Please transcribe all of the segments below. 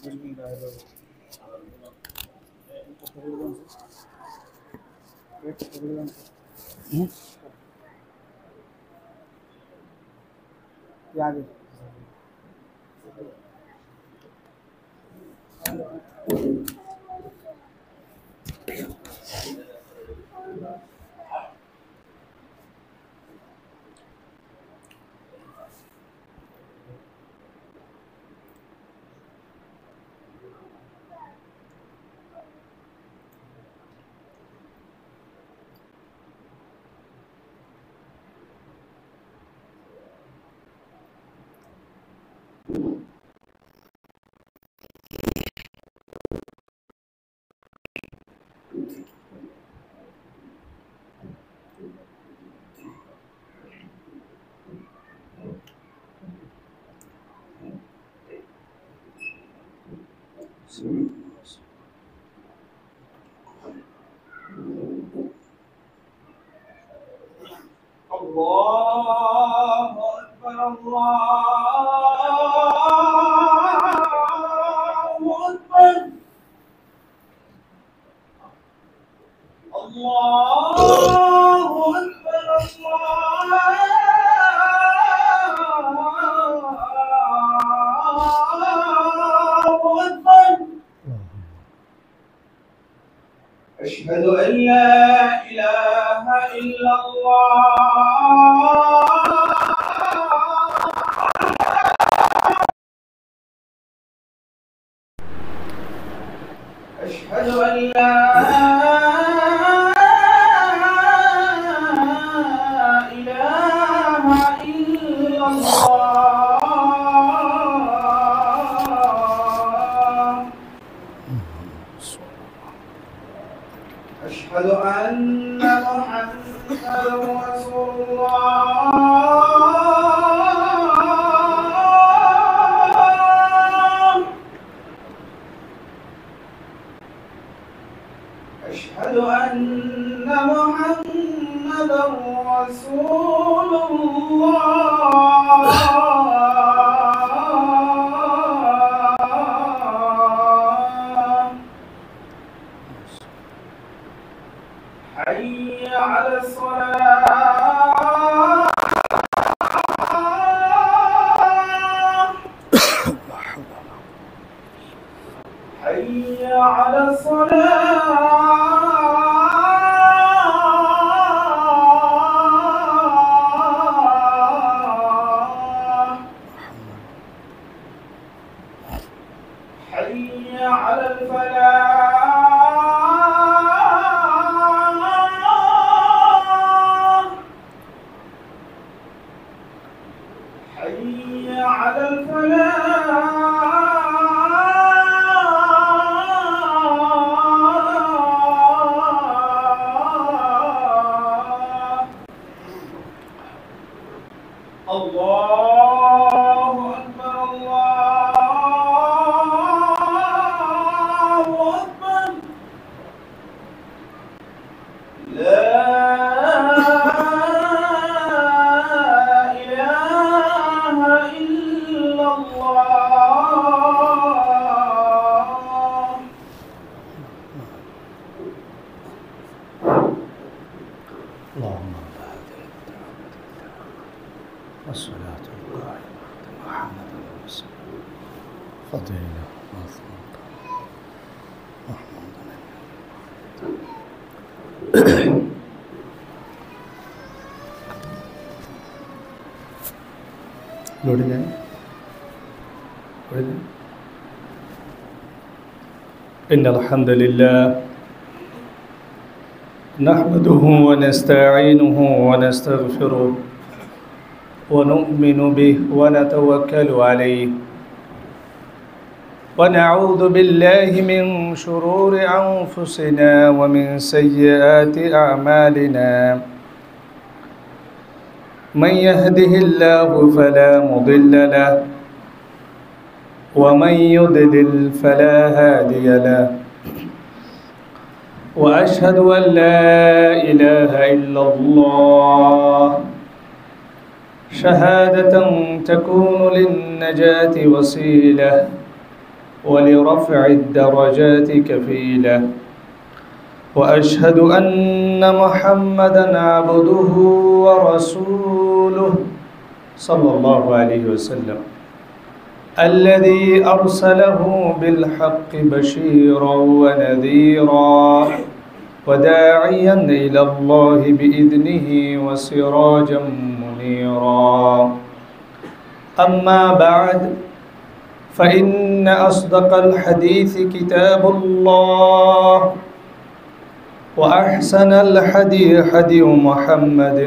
आगे الله أكبر الله أكبر الله أكبر الله أكبر أشهد أن لا إله إلا الله أشهد أن لا إله إلا الله أشهد أن محمدا رسول الله أشهد أن محمدا رسول الله حي على الصلاة حي على الصلاة حي على الفلاح حي على الفلاح الله أكبر الله أكبر لا إله إلا الله اللهم رب هذه الدعوة والصلاة القائمة محمد رسول الله فضيلة وثبوت محمود لوري إن الحمد لله نحمده ونستعينه ونستغفره ونؤمن به ونتوكل عليه ونعوذ بالله من شرور أنفسنا ومن سيئات أعمالنا من يهده الله فلا مضل له ومن يضلل فلا هادي له وأشهد أن لا إله إلا الله شهادة تكون للنجاة وسيلة ولرفع الدرجات كفيلا وأشهد أن محمدا عبده ورسوله صلى الله عليه وسلم الذي أرسله بالحق بشيرا ونذيرا وداعيا إلى الله بإذنه وسراجا منيرا أما بعد فإن أصدق الحديث كتاب الله وأحسن الحدي حدي محمد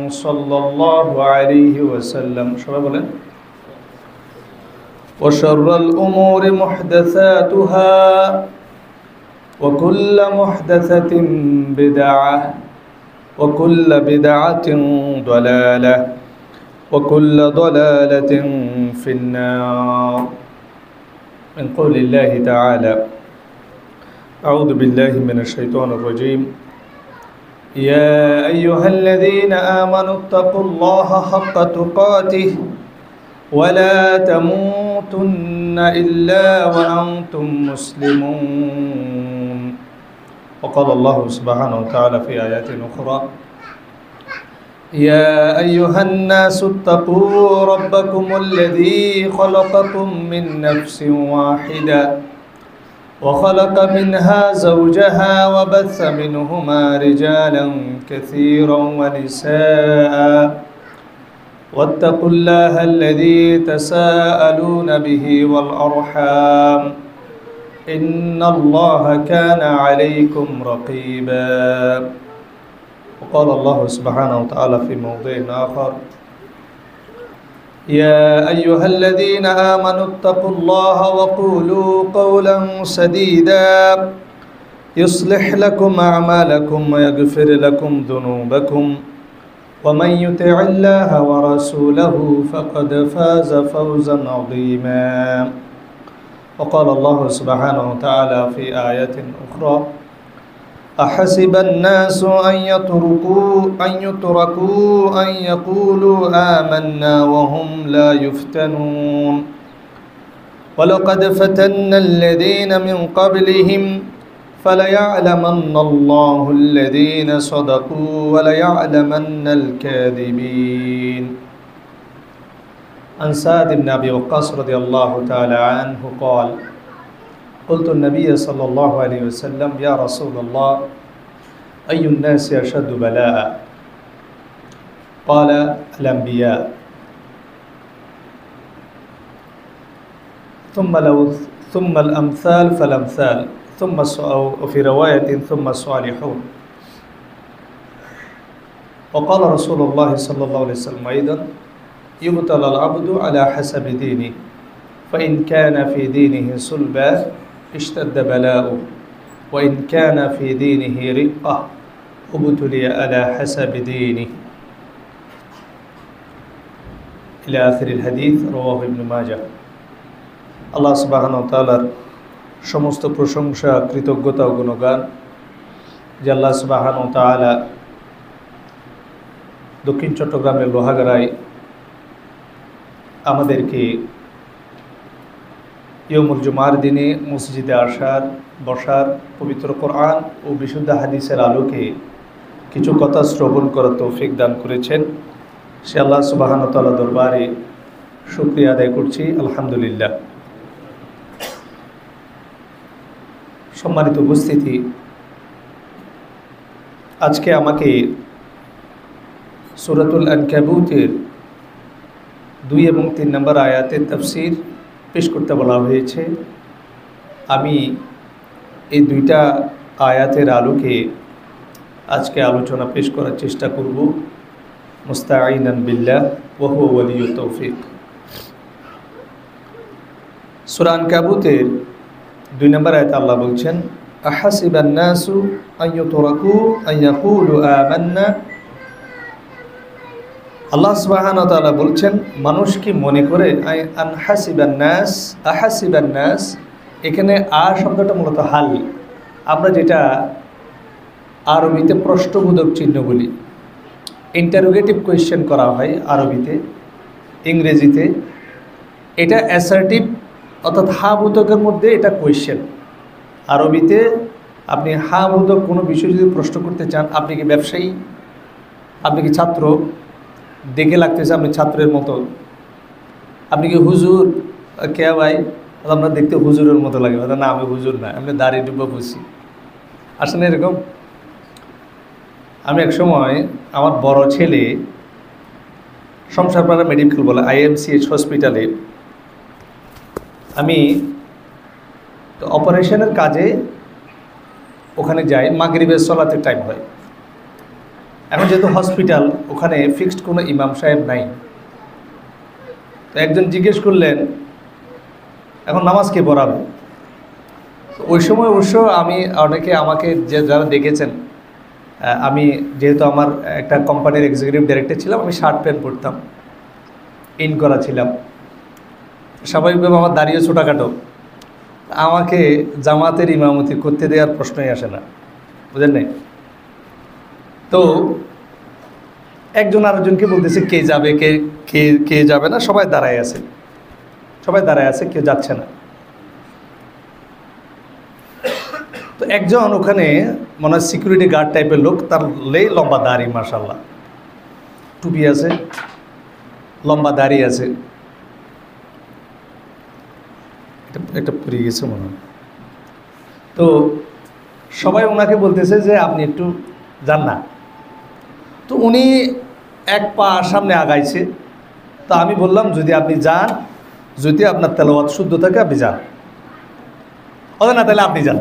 صلى الله عليه وسلم وشر الأمور محدثاتها وكل محدثة بدعة وكل بدعة ضلالة وكل ضلالة في النار من قول الله تعالى أعوذ بالله من الشيطان الرجيم يا أيها الذين آمنوا اتقوا الله حق تقاته ولا تموتن إلا وأنتم مسلمون وقال الله سبحانه وتعالى في آيات أخرى يا أيها الناس اتقوا ربكم الذي خلقكم من نفس واحدة وخلق منها زوجها وبث منهما رجالا كثيرا ونساء واتقوا الله الذي تساءلون به والأرحام إن الله كان عليكم رقيبا وقال الله سبحانه وتعالى في موضع آخر يا أيها الذين آمنوا اتقوا الله وقولوا قولا سديدا يصلح لكم أعمالكم ويغفر لكم ذنوبكم ومن يطع الله ورسوله فقد فاز فوزا عظيما وقال الله سبحانه وتعالى في آية أخرى أحسب الناس أن يتركوا أن يقولوا آمنا وهم لا يفتنون ولقد فتنا الذين من قبلهم فليعلمن الله الذين صدقوا وليعلمن الكاذبين عن سعد بن أبي وقاص رضي الله تعالى عنه قال قلت النبي صلى الله عليه وسلم يا رسول الله أي الناس أشد بلاء قال الأنبياء ثم الأمثال فالأمثال ثم وفي رواية ثم الصالحون وقال رسول الله صلى الله عليه وسلم أيضا يبتلى العبد على حسب دينه فإن كان في دينه صلبا اشتد بلاؤه وإن كان في دينه رقة ابتلي على حسب دينه إلى آخر الحديث رواه ابن ماجه আল্লাহ সুবহানাহু ওয়া তাআলার সমস্ত প্রশংসা কৃতজ্ঞতা ও গুণগান যে আল্লাহ সুবহানাহু ওয়া তাআলা দক্ষিণ চট্টগ্রামের লোহাগাড়ায় আমাদেরকে ইয়মুল জুমার দিনে মসজিদে আসার বসার পবিত্র কোরআন ও বিশুদ্ধ হাদিসের আলোকে কিছু কথা শ্রবণ করার তৌফিক দান করেছেন সে আল্লাহ সুবহানাহু ওয়া তাআলা দরবারে শুকরিয়া আদায় করছি আলহামদুলিল্লাহ। সম্মানিত উপস্থিতি, আজকে আমাকে সূরাতুল আনকাবুতের 2 এবং 3 নম্বর আয়াতের তাফসীর পেশ করতে বলা হয়েছে। আমি এই 2টা আয়াতের আলোকে আজকে আলোচনা পেশ করার চেষ্টা করব মুস্তাঈনান বিল্লাহ ওয়া হুয়া ওয়ালিয়ুত তৌফিক। সূরা আনকাবুতের 2 নম্বর আয়াতে আল্লাহ বলছেন আহাসিবান নাসু আন ইউতরাকু আন ইয়াকুলু আমান্না। আল্লাহ সুবহানাহু ওয়া তাআলা বলছেন মানুষ কি মনে করে আহাসিবান নাস, এখানে শব্দটা মূলত হাল, আমরা যেটা আরবিতে প্রশ্নবোধক চিহ্ন বলি, ইন্টারোগেটিভ কোয়েশ্চেন করা হয় আরবিতে, ইংরেজিতে এটা অ্যাসার্টিভ অর্থাৎ হা বোধকের মধ্যে এটা কোয়েশ্চেন। আরবিতে আপনি হা বোধক কোনো বিষয় যদি প্রশ্ন করতে চান, আপনি কি ব্যবসায়ী, আপনি কি ছাত্র, দেখে লাগতেছে আপনি ছাত্রের মতো, আপনি কি হুজুর, কে ভাই, আমরা দেখতে হুজুরের মতো লাগে, না আমি হুজুর না, আমি দাড়ি ডুবা বুঝছি। আসলে এরকম আমি এক সময় আমার বড় ছেলে শমশারপাড়া মেডিকেল বলে IMCH হসপিটালে আমি অপারেশনের কাজে ওখানে যাই, মাগরিবের সলাতের টাইম হয়। এখন যেহেতু হসপিটাল, ওখানে ফিক্সড কোনো ইমাম সাহেব নাই, তো একজন জিজ্ঞেস করলেন এখন নামাজ কে পড়াবে। ওই সময় অবশ্য আমি অনেকে আমাকে যারা দেখেছেন, আমি যেহেতু আমার একটা কোম্পানির এক্সিকিউটিভ ডাইরেক্টর ছিলাম, আমি শার্ট প্যান্ট পরতাম, ইন করা ছিলাম, স্বাভাবিকভাবে আমার দাঁড়িয়ে ছোটোখাটো, আমাকে জামাতের ইমামতি করতে দেওয়ার প্রশ্নই আসে না, বুঝেন নাই। তো একজন আরেকজনকে বলতেছে কে যাবে, কে কে কে যাবে না, সবাই দাঁড়ায় আছে, কেউ যাচ্ছে না। তো একজন ওখানে মনে হয় সিকিউরিটি গার্ড টাইপের লোক, তার লম্বা দাড়ি, মাশাআল্লাহ, টুপি আছে, লম্বা দাড়ি আছে, একটা পুড়ে গেছে মনে হয়। তো সবাই ওনাকে বলতেছে যে আপনি একটু যান না। তো উনি এক পা সামনে আগাইছে। তো আমি বললাম যদি আপনি যান, যদি আপনার তেলাওয়াত শুদ্ধ থাকে আপনি যান, না তাহলে আপনি যান।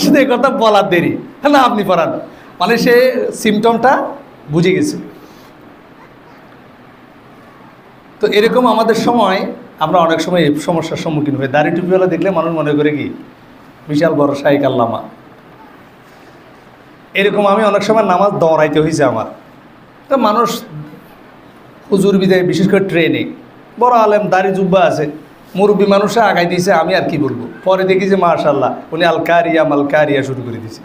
শুধু এই কথা বলার দেরি, না আপনি পড়ান, মানে সে সিমটমটা বুঝে গেছে। তো এরকম আমাদের সময় আমরা অনেক সময় এই সমস্যার সম্মুখীন হই। দাড়ি টুপিওয়ালা দেখলে মানুষ মনে করে কি বিশাল বড় শাইখ আল্লামা। এরকম আমি অনেক সময় নামাজ দৌড়াইতে হয়েছে আমার। তো মানুষ হুজুর বিদায়, বিশেষ করে ট্রেনে বড় আলেম, দাড়ি জুব্বা আছে, মুরব্বী মানুষে আগাই দিয়েছে, আমি আর কি বলবো। পরে দেখি যে মাশাআল্লাহ উনি আলকারিয়া মালকারিয়া শুরু করে দিয়েছে,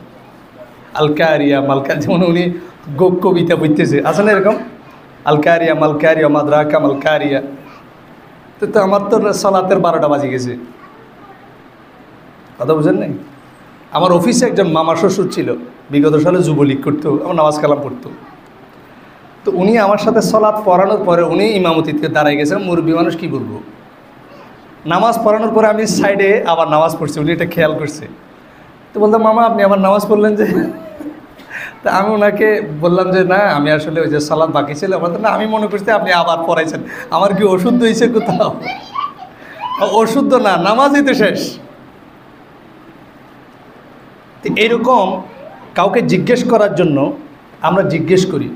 আলকারিয়া মালকার, যেমন উনি কবিতা বলতেছে, আছে না এরকম, আলকারিয়া মালকারিয়া মাদ্রাকা মালকারিয়া। তো আমার তো সালাতের 12টা বাজে গেছে, কথা বুঝেন নাই। আমার অফিসে একজন মামা শ্বশুর ছিল, বিগত সালে যুবলীগ করতো, আমার নামাজ কালাম পড়তো। তো উনি আমার সাথে সালাত পড়ানোর পরে উনি ইমামতিতে দাঁড়ায় গেছেন, মুরব্বী মানুষ কি বলবো। নামাজ পড়ানোর পরে আমি সাইডে আবার নামাজ পড়ছি, উনি এটা খেয়াল করছে। তো বলতাম মামা আপনি আমার নামাজ পড়লেন যে। তা আমি ওনাকে বললাম যে না, আমি আসলে ওই যে সালাত বাকি ছিল আমার, না আমি মনে করছি আপনি আবার পড়াইছেন, আমার কি অশুদ্ধ হয়েছে কোথাও? অশুদ্ধ না, নামাজই তো শেষ। এইরকম কাউকে জিজ্ঞেস করার জন্য আমরা জিজ্ঞেস করি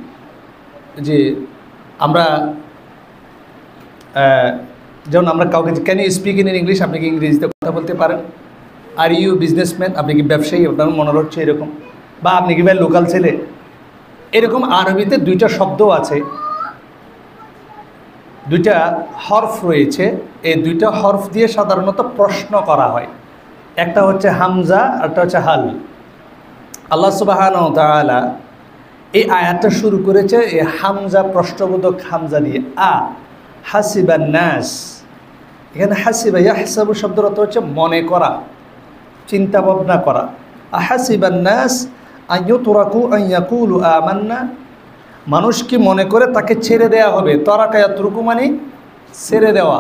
যে আমরা যেমন আমরা কাউকে can you speak in English, আপনি কি ইংরেজিতে কথা বলতে পারেন? আর ইউ বিজনেসম্যান, আপনি কি ব্যবসায়ী, আপনার মনে হচ্ছে এরকম, বা আপনি কি ভাই লোকাল ছেলে, এরকম আরবিতে 2টা শব্দ আছে, 2টা হরফ রয়েছে। এই 2টা হরফ দিয়ে সাধারণত প্রশ্ন করা হয়, একটা হচ্ছে হামজা, একটা হচ্ছে হাল। আল্লাহ সুবহানাহু ওয়া তাআলা এই আয়াতটা শুরু করেছে এই হামজা, প্রশ্নবোধক হামজা দিয়ে, হাসিবান নাস। এখানে হাসিবা ইয়াহসাবু শব্দের অর্থ হচ্ছে মনে করা, চিন্তা ভাবনা করা। আহাসিবান নাস আন ইউতরাকু আন ইয়াকুলু আমান্না, মানুষ কি মনে করে তাকে ছেড়ে দেওয়া হবে? তরাকা ইয়াতরুকু মানে ছেড়ে দেওয়া,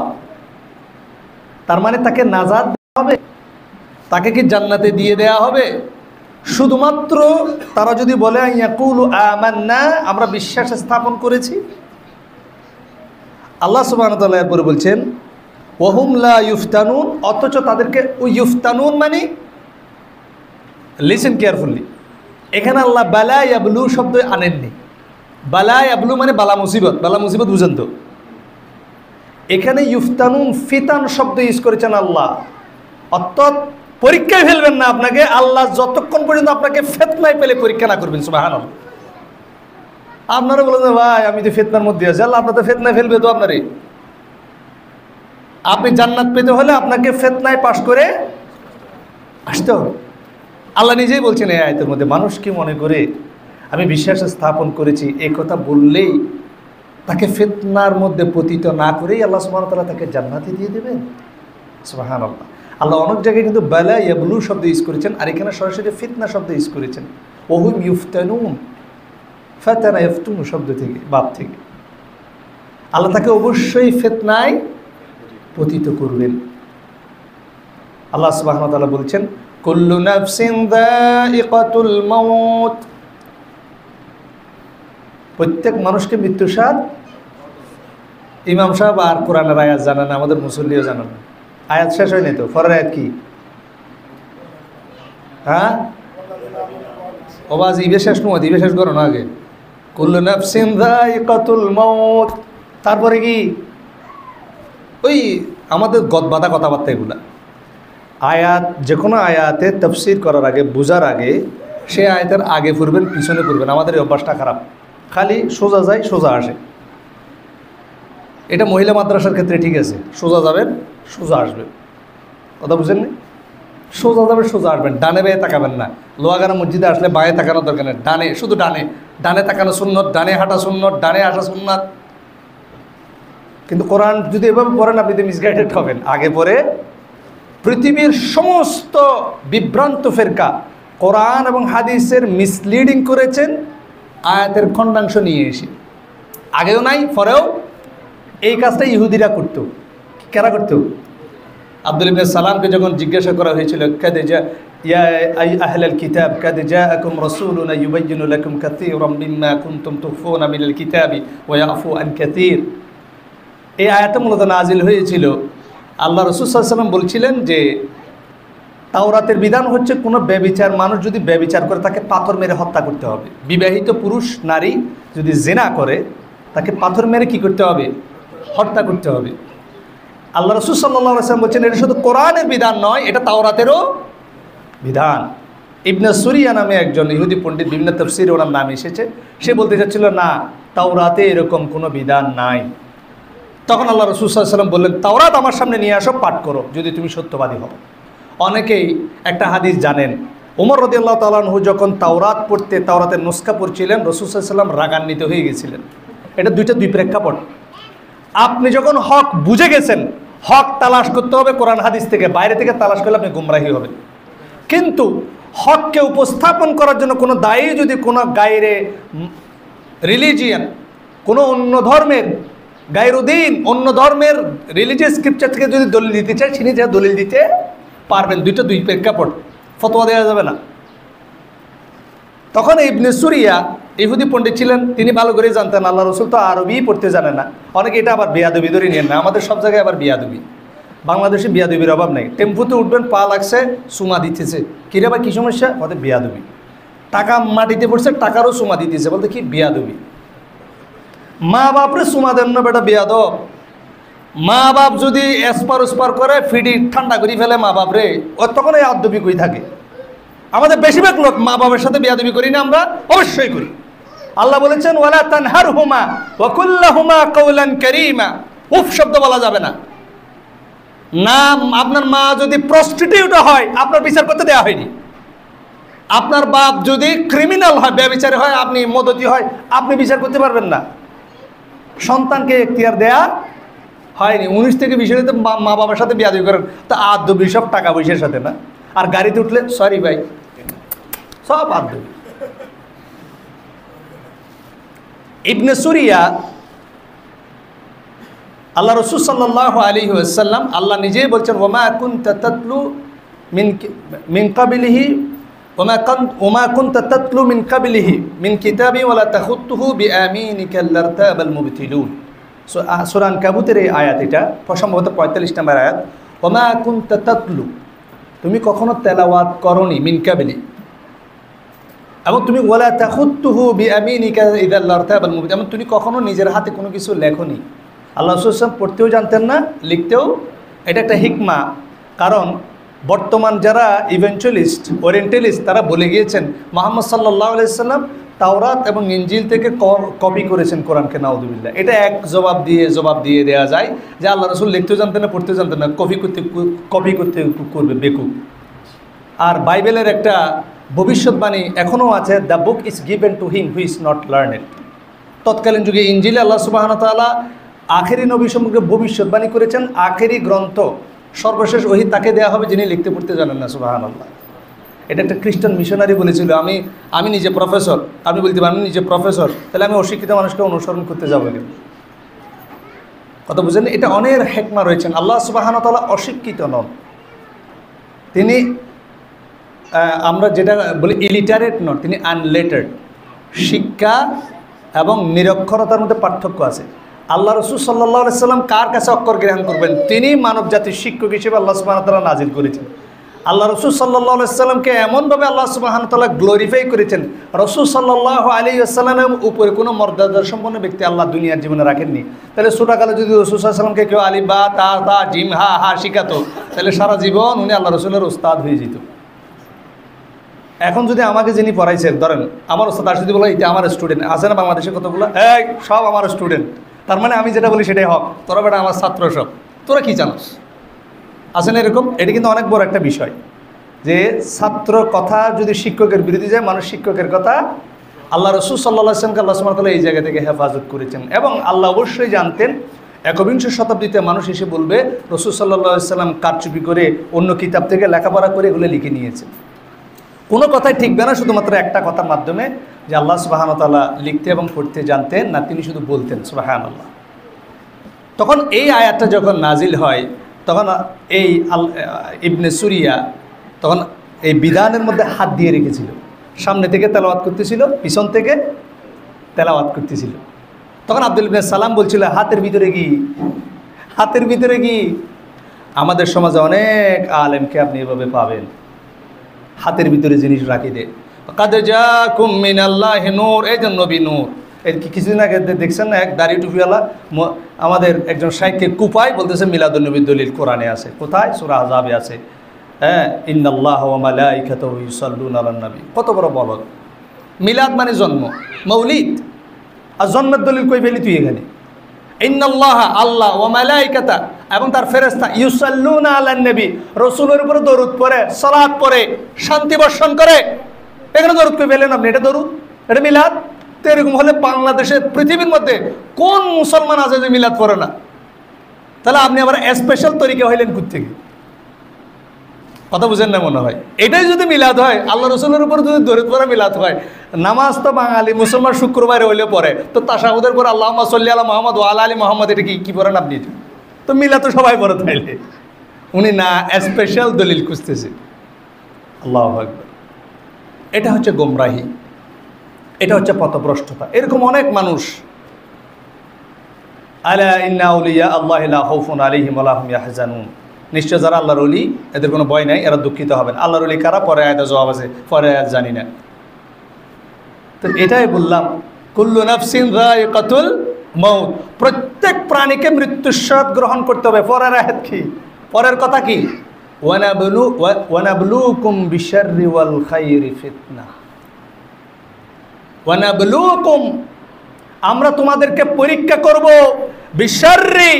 তার মানে তাকে নাজাত দেওয়া হবে, তাকে কি জান্নাতে দিয়ে দেওয়া হবে? শুধুমাত্র তারা যদি বলে আন ইয়াকুলু আমান্না, আমরা বিশ্বাস স্থাপন করেছি। আল্লাহ সুবহানাহু ওয়া তাআলা এরপরে বলছেন ওয়াহুম লা ইউফতানুন, অথচ তাদেরকে ওই ইউফতানুন মানে, লিসেন কেয়ারফুলি, এখানে আল্লাহ বালা ইয়াবলু শব্দ আনেননি। বালা ইয়াবলু মানে বালা মুসিবত, বালা মুসিবত বুঝেন তো। এখানে ইউফতানুন ফিতান শব্দ ইউজ করেছেন আল্লাহ, অর্থাৎ পরীক্ষায় ফেলবেন না আপনাকে, আল্লাহ যতক্ষণ পর্যন্ত আপনাকে ফিতনায় পেলে পরীক্ষা না করবেন। সুবহানাল্লাহ। আপনারা বলেন যে ভাই আমি তো ফিতনার মধ্যে আছি, আল্লাহ আপনার তো ফিতনায় ফেলবে তো আপনারে। আপনি জান্নাত পেতে হলে আপনাকে ফিতনায় পাশ করে আসতে হবে। আল্লাহ নিজেই বলছেন এই আয়াতের মধ্যে, মানুষ কি মনে করে আমি বিশ্বাস স্থাপন করেছি, এই কথা বললেই তাকে ফিতনার মধ্যে পতিত না করেই আল্লাহ সুবহানাহু ওয়া তাআলা তাকে জান্নাতে দিয়ে দেবেন। সুবহানাল্লাহ। আল্লাহ অনেক জায়গায় কিন্তু বালা ইয়াবলু শব্দ ইউজ করেছেন, আর এখানে সরাসরি ফিতনা শব্দ ইউজ করেছেন। ওহুম ইউফতানুন, ফাতানা ইফতুনু শব্দ থেকে, বাপ থেকে। আল্লাহ তাকে অবশ্যই ফিতনায় পতিত করবেন। আল্লাহ সুবহানাহু ওয়া তাআলা বলছেন, কুল্লু নাফসিন যায়িকাতুল মাউত, প্রত্যেক মানুষকে মৃত্যুর স্বাদ। ইমাম সাহেব আর কোরআনের আয়াত জানেন না, আমাদের মুসল্লিও জানেন না। আয়াত শেষ হয়নি তো, পরের আয়াত কি? হ্যাঁ, ওবাজ ইবে শেষ নয়, ইবে শেষ করো না আগে। কুল্লু নাফসিন যায়িকাতুল মাউত, তারপরে কি? ওই আমাদের গদবাদা কথাবার্তা এগুলা। আয়াত, যে কোনো আয়াতে তাফসীর করার আগে, বোঝার আগে, সে আয়াতের আগে পড়বেন পিছনে পড়বেন। আমাদের এই অভ্যাসটা খারাপ, খালি সোজা যায় সোজা আসে। এটা মহিলা মাদ্রাসার ক্ষেত্রে ঠিক আছে, সোজা যাবেন সোজা আসবেন, কথা বুঝেন না? সোজা যাবেন সোজা আসবেন, ডানে বাঁয়ে তাকাবেন না। লোহাগাড়া মসজিদে আসলে বাঁয়ে তাকানোর দরকার নেই, ডানে, শুধু ডানে। ডানে তাকানো সুন্নত, ডানে হাঁটা সুন্নত, ডানে আসা সুন্নত। কিন্তু কোরআন যদি এভাবে পড়েন আপনি তো মিসগাইডেড হবেন। আগে পরে পৃথিবীর সমস্ত বিভ্রান্ত ফেরকা কোরআন এবং হাদিসের মিসলিডিং করেছেন আয়াতের খণ্ডাংশ নিয়ে এসে। আগেও নাই, পরেও এই কাজটা ইহুদিরা করত। কারা করত? আব্দুল ইবনে সালামকে যখন জিজ্ঞাসা করা হয়েছিল, কাদ জা ইয়া আহলাল কিতাব কাদ জাআকুম রাসূলুনা ইউবাইয়িনু লাকুম কাসীরাম মিম্মা কুনতুম তুখফুনা মিনাল কিতাবি ওয়া ইয়াফু আন কাসীর। এই আয়াতটা মূলত নাজিল হয়েছিল, আল্লাহ রাসূল সাল্লাল্লাহু আলাইহি ওয়াসাল্লাম বলছিলেন যে তাওরাতের বিধান হচ্ছে কোনো ব্যভিচার মানুষ যদি ব্যভিচার করে তাকে পাথর মেরে হত্যা করতে হবে। বিবাহিত পুরুষ নারী যদি জিনা করে তাকে পাথর মেরে কি করতে হবে? হত্যা করতে হবে। আল্লাহ রাসূল সাল্লাল্লাহু আলাইহি ওয়াসাল্লাম বলছেন এটা শুধু কোরআনের বিধান নয়, এটা তাওরাতেরও বিধান। ইবনে সুরিয়া নামে একজন ইহুদি পণ্ডিত, বিভিন্ন তাফসীরে ওনার নাম এসেছে, সে বলতে চাচ্ছিল না, তাওরাতে এরকম কোনো বিধান নাই। তখন আল্লাহ রাসূল সাল্লাল্লাহু আলাইহি ওয়াসাল্লাম বললেন, তাওরাত আমার সামনে নিয়ে আসো, পাঠ করো, যদি তুমি সত্যবাদী হও। অনেকেই একটা হাদিস জানেন, ওমর রাদিয়াল্লাহু তাআলা আনহু যখন তাওরাত পড়তে, তাওরাতের নুসখা পড়ছিলেন, রাসূল সাল্লাল্লাহু আলাইহি ওয়াসাল্লাম রাগান্বিত হয়ে গেছিলেন। এটা দুই প্রেক্ষাপট। আপনি যখন হক বুঝে গেছেন, হক তালাশ করতে হবে কোরআন হাদিস থেকে, বাইরে থেকে তালাশ করলে আপনি গুমরাহী হবেন। কিন্তু হককে উপস্থাপন করার জন্য কোনো দায়ী যদি কোনো গায়রে রিলিজিয়ান, কোনো অন্য ধর্মের গায়রুদ্দিন, অন্য ধর্মের রিলিজিয়াস স্ক্রিপচার থেকে যদি দলিল দিতে চায়, তিনি যা দলিল দিতে পারবেন। দুই প্রেক্ষাপট, ফতোয়া দেওয়া যাবে না। তখন ইবনে সুরিয়া ইহুদি পণ্ডিত ছিলেন, তিনি ভালো করে জানতেন আল্লাহ রাসূল তো আরবি পড়তে জানে না। অনেকে এটা আবার বেয়াদবি ধরে নিয়েন না, আমাদের সব জায়গায় আবার বেয়াদবি। বাংলাদেশে বেয়াদবির অভাব নেই। টেম্পুতে উঠবেন, পা লাগছে, সুমা দিতেছে, কিরে বা কী সমস্যা? বলতে বেয়াদবি। টাকা মাটিতে পড়ছে, টাকারও সুমা দিতেছে, বলতে কি বেয়াদবি। মা বাপরে সুমা দেন না বেটা, বেয়াদব। মা বাপ যদি এসপার ওসপার করে, ফিডি ঠান্ডা করে ফেলে মা বাপরে, ও তখন এই আদবি কই থাকে। আমাদের বেশিরভাগ লোক মা বাবার সাথে বেয়াদবি করি না, আমরা অবশ্যই করি। আল্লাহ বলেছেন, ওয়ালা তানহারহুমা ওয়া কুল লাহুমা কাওলান কারীমা, উফ শব্দ বলা যাবে না। না, আপনার মা যদি প্রস্টিটিউট হয়, আপনার বিচার করতে দেওয়া হয়নি। আপনার বাপ যদি ক্রিমিনাল হয়, ব্যভিচারী হয়, আপনি মদতি হয়, আপনি বিচার করতে পারবেন না। সন্তানকে এখতিয়ার দেয়া হয়নি। 19 থেকে 20 তো মা বাবার সাথে বেয়াদবি করেন, তা আদবি সব টাকা পয়সার সাথে না। আর গাড়িতে উঠলে সরি ভাই, সব আদবি। ইবনে সুরিয়া, আল্লাহ রাসূল সাল্লাল্লাহু আলাইহি ওয়াসাল্লাম, আল্লাহ নিজেই বলছেন, ওমা কুনতা তাতলু মিন কাবলিহি ওমা কুনতা তাতলু মিন কাবলিহি মিন কিতাবি ওয়ালা তাখুতুহু বিআমিনিকা লারতাবাল মুবতিলুন। সূরা আনকাবুতের এই আয়াত, এটা সম্ভবত 45 নম্বর আয়াত। ওমা কুনতা তাতলু, তুমি কখনো তেলাওয়াত করনি, মিন কাবলি, এবং তুমি ওয়ালা তাখুতুহু বিআমিনিকা ইযা লারতাবাল মুবতিলুন, এবং তুমি কখনো নিজের হাতে কোনো কিছু লেখনি। আল্লাহ রাসূল সাল্লাল্লাহু আলাইহি ওয়াসাল্লাম পড়তেও জানতেন না, লিখতেও। এটা একটা হিকমা, কারণ বর্তমান যারা ইভেঞ্চুয়ালিস্ট, ওরিয়েন্টালিস্ট, তারা বলে গিয়েছেন মুহাম্মদ সাল্লাল্লাহু আলাইহি ওয়াসাল্লাম তাওরাত এবং ইনজিল থেকে কপি করেছেন কোরআনকে, নাউযুবিল্লাহ। এটা এক জবাব দিয়ে দেওয়া যায় যে আল্লাহ রাসূল লিখতেও জানতেন না, পড়তেও জানতেন না, কপি করতে করবে বেকুব। আর বাইবেলের একটা ভবিষ্যৎবাণী এখনও আছে, the book is given to him who is not learned. তৎকালীন যুগে ইনজিলে আল্লাহ সুবহানাহু ওয়া তাআলা আখেরি নবী সম্পর্কে ভবিষ্যৎবাণী করেছেন। আখেরি গ্রন্থ, সর্বশেষ ওহী তাকে দেওয়া হবে যিনি লিখতে পড়তে জানেন না। সুবহানাল্লাহ। এটা একটা খ্রিস্টান মিশনারি বলেছিল, আমি নিজে প্রফেসর, আপনি বলতে পারেন নিজে প্রফেসর, তাহলে আমি অশিক্ষিত মানুষকে অনুসরণ করতে যাবো কেন? কথা বুঝেন? এটা অনেক হেকমা রয়েছেন। আল্লাহ সুবহানাহু ওয়া তাআলা অশিক্ষিত নন, তিনি আমরা যেটা বলি ইলিটারেট নন, তিনি আনলেটার্ড। শিক্ষা এবং নিরক্ষরতার মধ্যে পার্থক্য আছে। আল্লাহ রাসূল সাল্লাল্লাহু আলাইহি সাল্লাম কার কাছে অক্ষর গ্রহণ করবেন? তিনি মানব জাতির শিক্ষক হিসেবে আল্লাহ সুবহানাহু ওয়া তাআলা নাজিল করেছেন। আল্লাহ রাসূল সাল্লাল্লাহু আলাইহি সাল্লামকে এমনভাবে আল্লাহ সুবহানাহু ওয়া তাআলা গ্লোরিফাই করেছেন, রাসূল সাল্লাল্লাহু আলাইহি ওয়াসাল্লামের উপরে কোনো মর্যাদা সম্পন্ন ব্যক্তি আল্লাহ দুনিয়ার জীবনে রাখেননি। তাহলে ছোটকালে যদি রাসূল সাল্লাল্লাহু আলাইহি সাল্লামকে কেউ আলিফ বা তা তা জিম হা হা শিখাতো, তাহলে সারা জীবন উনি আল্লাহ রাসূলের উস্তাদ হয়ে যেত। এখন যদি আমাকে যিনি পড়াইছেন, ধরেন আমার ওস্তাদ আর যদি বলো এটা আমার স্টুডেন্ট, আছে না বাংলাদেশে কতগুলো, এই সব আমার স্টুডেন্ট, তার মানে আমি যেটা বলি সেটাই হক, তোরা বেটা আমার ছাত্র সব, তোরা কী জানোস? আছে না এরকম? এটা কিন্তু অনেক বড় একটা বিষয় যে ছাত্র কথা যদি শিক্ষকের বিরুদ্ধে যায়, মানুষ শিক্ষকের কথা, আল্লাহ রাসূল সাল্লাল্লাহু আলাইহি ওয়াসাল্লামকে আল্লাহ সুবহানাহু ওয়া তাআলা এই জায়গা থেকে হেফাজত করেছেন। এবং আল্লাহ অবশ্যই জানতেন, একবিংশ শতাব্দীতে মানুষ এসে বলবে রাসূল সাল্লাল্লাহু আলাইহি ওয়াসাল্লাম কারচুপি করে অন্য কিতাব থেকে লেখাপড়া করে এগুলো লিখে নিয়েছেন। কোনো কথাই ঠিকবে না শুধুমাত্র একটা কথার মাধ্যমে যে আল্লাহ সুবহানাহু ওয়া তাআলা লিখতে এবং পড়তে জানতেন না, তিনি শুধু বলতেন সুবহানাল্লাহ। তখন এই আয়াতটা যখন নাজিল হয়, তখন এই ইবনে সুরিয়া তখন এই বিধানের মধ্যে হাত দিয়ে রেখেছিল, সামনে থেকে তেলাওয়াত করতেছিল, পিছন থেকে তেলাওয়াত করতেছিল। তখন আব্দুল ইবনে সালাম বলছিল, হাতের ভিতরে কি, হাতের ভিতরে কি? আমাদের সমাজে অনেক আলেমকে আপনি এভাবে পাবেন, হাতের ভিতরে জিনিস রাখি দে। কাদ জাকুম মিনাল্লাহি নূর, এই যে নবী নূর। এর কিছুদিন আগে দেখছেন না, এক দাড়ি টুপিওয়ালা আমাদের একজন শাইখকে কুপায় বলতেছে মিলাদুন নবীর দলিল কোরআনে আছে। কোথায়? সূরা আহজাবে আছে। হ্যাঁ, ইন্নাল্লাহা ওয়া মালাইকাতাহু ইউসাল্লুনা আলান নবী। কত বড় বলদ! মিলাদ মানে জন্ম, মৌলিদ। আর জন্মের দলিল কই পেলি তুই এখানে? ইন্নাল্লাহা, আল্লাহ, ওয়া মালাইকাতা, এবং তার ফেরেশতা, ইউসাল্লুনা আলান নবী, রাসূলের উপরে দরুদ পড়ে, সালাত পড়ে, শান্তি বর্ষণ করে। এখানে দরুদ কই পেলেন আপনি? এটা দরুদ, এটা মিলাদ? তো এরকম হলে বাংলাদেশের পৃথিবীর মধ্যে কোন মুসলমান আছে যে মিলাদ পড়ে না? তাহলে আপনি আবার স্পেশাল তরিকা হইলেন কোত্থেকে? কথা বুঝেন না মনে হয়। এটাই যদি মিলাদ হয়, আল্লাহ রসুলের উপর যদি দরুদ পড়া মিলাদ হয়, নামাজ তো বাঙালি মুসলমান শুক্রবারে হইলে পড়ে, তো তাশাহুদের পর আল্লাহুম্মা সাল্লি আলা মুহাম্মদ ওয়া আলা আলি মুহাম্মদ, এটা কি পড়েন আপনি? তো মিলাদ তো সবাই পড়ে তাইলে। উনি না স্পেশাল দলিল খুঁজতেছে। আল্লাহু আকবার। এটা হচ্ছে গোমরাহি, এটা হচ্ছে পথভ্রষ্টতা। এরকম অনেক মানুষ, আলা ইন্না আউলিয়া আল্লাহি লা খাউফুন আলাইহিম ওয়া লা হুম ইয়াহজানুন, নিশ্চয় যারা আল্লাহর ওলি এদের কোনো ভয় নাই, এরা দুঃখিত হবেন। আল্লাহর ওলি কারা? পরে আয়াতে জবাব আছে, পরে আয়াত জানি না। তো এটাই বললাম, কুল্লু নাফসিন যায়িকাতুল মাউত, প্রত্যেক প্রাণীকে মৃত্যুর স্বাদ গ্রহণ করতে হবে। পরের আয়াত কি? পরের কথা কি? ওয়ানাবলুকুম বিশাররি ওয়াল খাইরি ফিতনা, ওয়ানাবলুকুম, আমরা তোমাদেরকে পরীক্ষা করব, বিশাররি,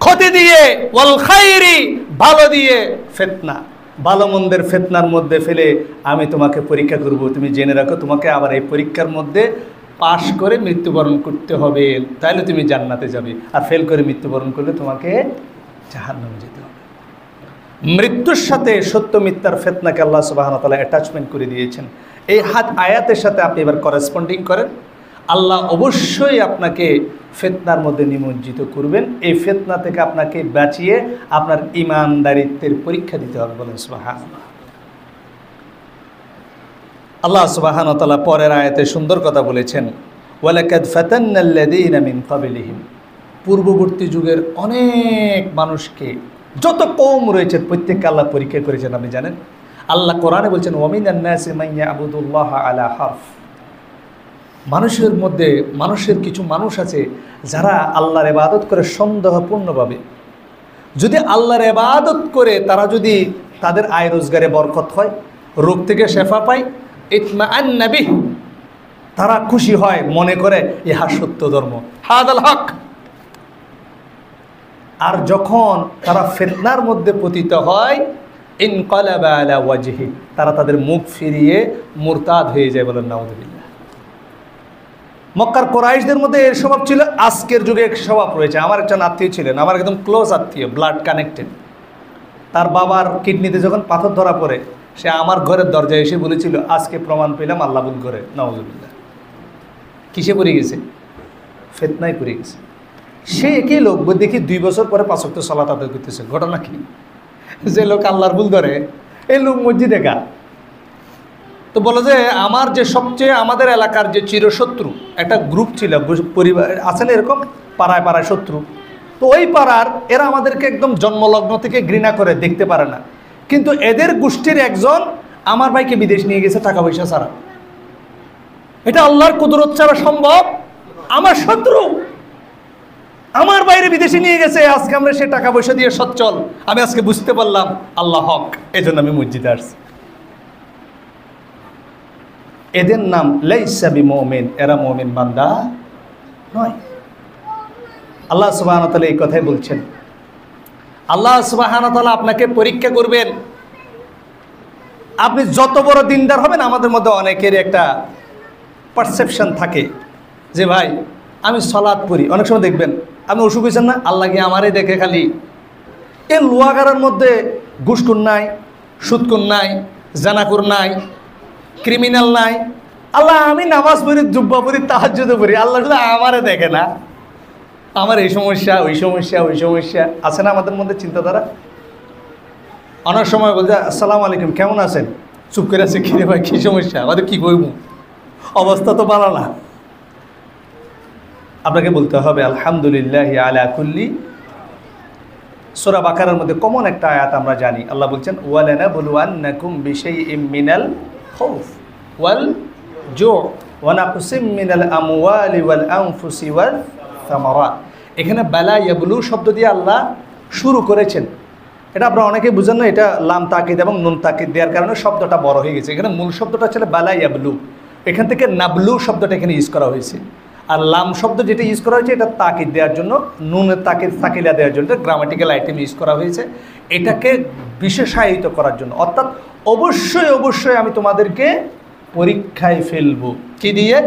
ক্ষতি দিয়ে, ওয়াল খাইরি, ভালো দিয়ে, ফিতনা, ভালো মন্দের ফিতনার মধ্যে ফেলে আমি তোমাকে পরীক্ষা করব। তুমি জেনে রাখো, তোমাকে আবার এই পরীক্ষার মধ্যে পাশ করে মৃত্যুবরণ করতে হবে, তাহলে তুমি জান্নাতে যাবে। আর ফেল করে মৃত্যুবরণ করলে তোমাকে জাহান্নামে যেতে হবে। মৃত্যুর সাথে সত্য মিথ্যার ফিতনাকে আল্লাহ সুবহানাহু ওয়া তাআলা অ্যাটাচমেন্ট করে দিয়েছেন। এই আয়াতের সাথে আপনি এবার করেসপন্ডিং করেন। আল্লাহ অবশ্যই আপনাকে ফিতনার মধ্যে নিমজ্জিত করবেন। এই ফিতনা থেকে আপনাকে বাঁচিয়ে আপনার ঈমানদারিত্বের পরীক্ষা দিতে হবে। বলেন সুবহানাল্লাহ। আল্লাহ সুবহানাহু ওয়া তাআলা পরের আয়াতে সুন্দর কথা বলেছেন, ওয়ালাকাদ ফাতান্নাল্লাযীনা মিন ক্বাবলিহিম, পূর্ববর্তী যুগের অনেক মানুষকে, যত কওম রয়েছে প্রত্যেককে আল্লাহ পরীক্ষা করেছেন। আপনি জানেন, আল্লাহ কোরআনে বলছেন, ওয়ামিনান নাসি মান ইয়াবুদুল্লাহ আলা হারফ, মানুষের মধ্যে মানুষের কিছু মানুষ আছে যারা আল্লাহর ইবাদত করে সন্দেহপূর্ণভাবে। যদি আল্লাহর ইবাদত করে তারা যদি তাদের আয় রোজগারে বরকত হয়, রোগ থেকে শেফা পায়, ইতমাআন্না বিহি, তারা খুশি হয়, মনে করে ইহা সত্য ধর্ম, হাদাল হক। আর যখন তারা ফিতনার মধ্যে পতিত হয়, ইনকালাবা আলা ওয়াজহি, তারা তাদের মুখ ফিরিয়ে মুরতাদ হয়ে যায়। বলেন নাউযুবিল্লাহ। মক্কার কোরাইশদের মধ্যে এর স্বভাব ছিল, আজকের যুগে এক স্বভাব রয়েছে। আমার একজন আত্মীয় ছিলেন, আমার একদম ক্লোজ আত্মীয়, ব্লাড কানেক্টেড। তার বাবার কিডনিতে যখন পাথর ধরা পড়ে, সে আমার ঘরের দরজায় এসে বলেছিল, আজকে প্রমাণ পেলাম আল্লাহ ভুল করে। নাউজুবিল্লাহ। কিসে পড়ে গেছে? ফিতনায় পড়ে গেছে। সে একই লোক দেখি 2 বছর পরে 5 ওয়াক্ত সালাত আদায় করতেছে। ঘটনা কি? যে লোক আল্লাহর ভুল করে, এই লোক মসজিদে গা। তো বলো যে আমার যে সবচেয়ে আমাদের এলাকার যে চিরশত্রু একটা গ্রুপ ছিল, পরিবার আছে না এরকম, পাড়ায় পাড়ায় শত্রু। তো ওই পাড়ার এরা আমাদেরকে একদম জন্মলগ্ন থেকে ঘৃণা করে, দেখতে পারে না। কিন্তু এদের গোষ্ঠীর একজন আমার ভাইকে বিদেশ নিয়ে গেছে টাকা পয়সা ছাড়া। এটা আল্লাহর কুদরত ছাড়া সম্ভব? আমার শত্রু আমার বাইরে বিদেশে নিয়ে গেছে, আজকে আমরা সে টাকা পয়সা দিয়ে সচ্ছল। আমি আজকে বুঝতে পারলাম আল্লাহ হক, এজন্য আমি মসজিদে আসছি। এদের নাম লাইসা বিমুমিন, এরা মুমিন বান্দা নয়। আল্লাহ সুবহানাহু ওয়া তাআলা এই কথাই বলছেন। আল্লাহ সুবহানাহু ওয়া তাআলা আপনাকে পরীক্ষা করবেন। আপনি যত বড় দিনদার হবেন, আমাদের মধ্যে অনেকের একটা পারসেপশন থাকে যে ভাই আমি সালাত পড়ি। অনেক সময় দেখবেন আপনি অসুখ হয়েছেন না, আল্লাহ কি আমারই দেখে খালি। এই লোয়াগারের মধ্যে ঘুষখোর নাই, সুদখোর নাই, জানাখোর নাই, ক্রিমিনাল নাই। আল্লাহ আমি নামাজ পড়ি, জুব্বা পড়ি, তাহাজ্জুদ পড়ি, আল্লাহ শুধু আমারে দেখে না। আমার এই সমস্যা, ওই সমস্যা, ওই সমস্যা আছে না আমাদের মধ্যে চিন্তাধারা। অনেক সময় বলছে আসসালামু আলাইকুম, কেমন আছেন? চুপ করে আছে, কিরে ভাই কী সমস্যা? আমাদের কী করব, অবস্থা তো ভালো না। আপনাকে বলতে হবে আলহামদুলিল্লাহি আলা কুল্লি। সূরা বাকারার মধ্যে কমন একটা আয়াত আমরা জানি, আল্লাহ বলছেন ওয়ালানাবলুওয়ান্নাকুম বিশাইইম মিনাল খাউফ ওয়াল জু' ওয়া নাকসিম মিনাল আমওয়ালি ওয়াল আনফুসি ওয়াল সামারাত। এখানে বালা ইয়াবলু শব্দ দিয়ে আল্লাহ শুরু করেছেন। এটা আপনারা অনেকেই বুঝেন না, এটা লাম তাকিদ এবং নুন তাকিদ দেওয়ার কারণে শব্দটা বড় হয়ে গেছে। এখানে মূল শব্দটা ছিল বালা ইয়াবলু, এখান থেকে নাবলু শব্দটা এখানে ইউজ করা হয়েছে। আর লাম শব্দ যেটা ইউজ করা হয়েছে এটা তাকিদ দেওয়ার জন্য, নুনের তাকিদ সাকিলা দেওয়ার জন্য, গ্রামাটিক্যাল আইটেম ইউজ করা হয়েছে এটাকে বিশেষায়িত করার জন্য। অর্থাৎ অবশ্যই অবশ্যই আমি তোমাদেরকে পরীক্ষায় ফেলবো। কি দিয়ে?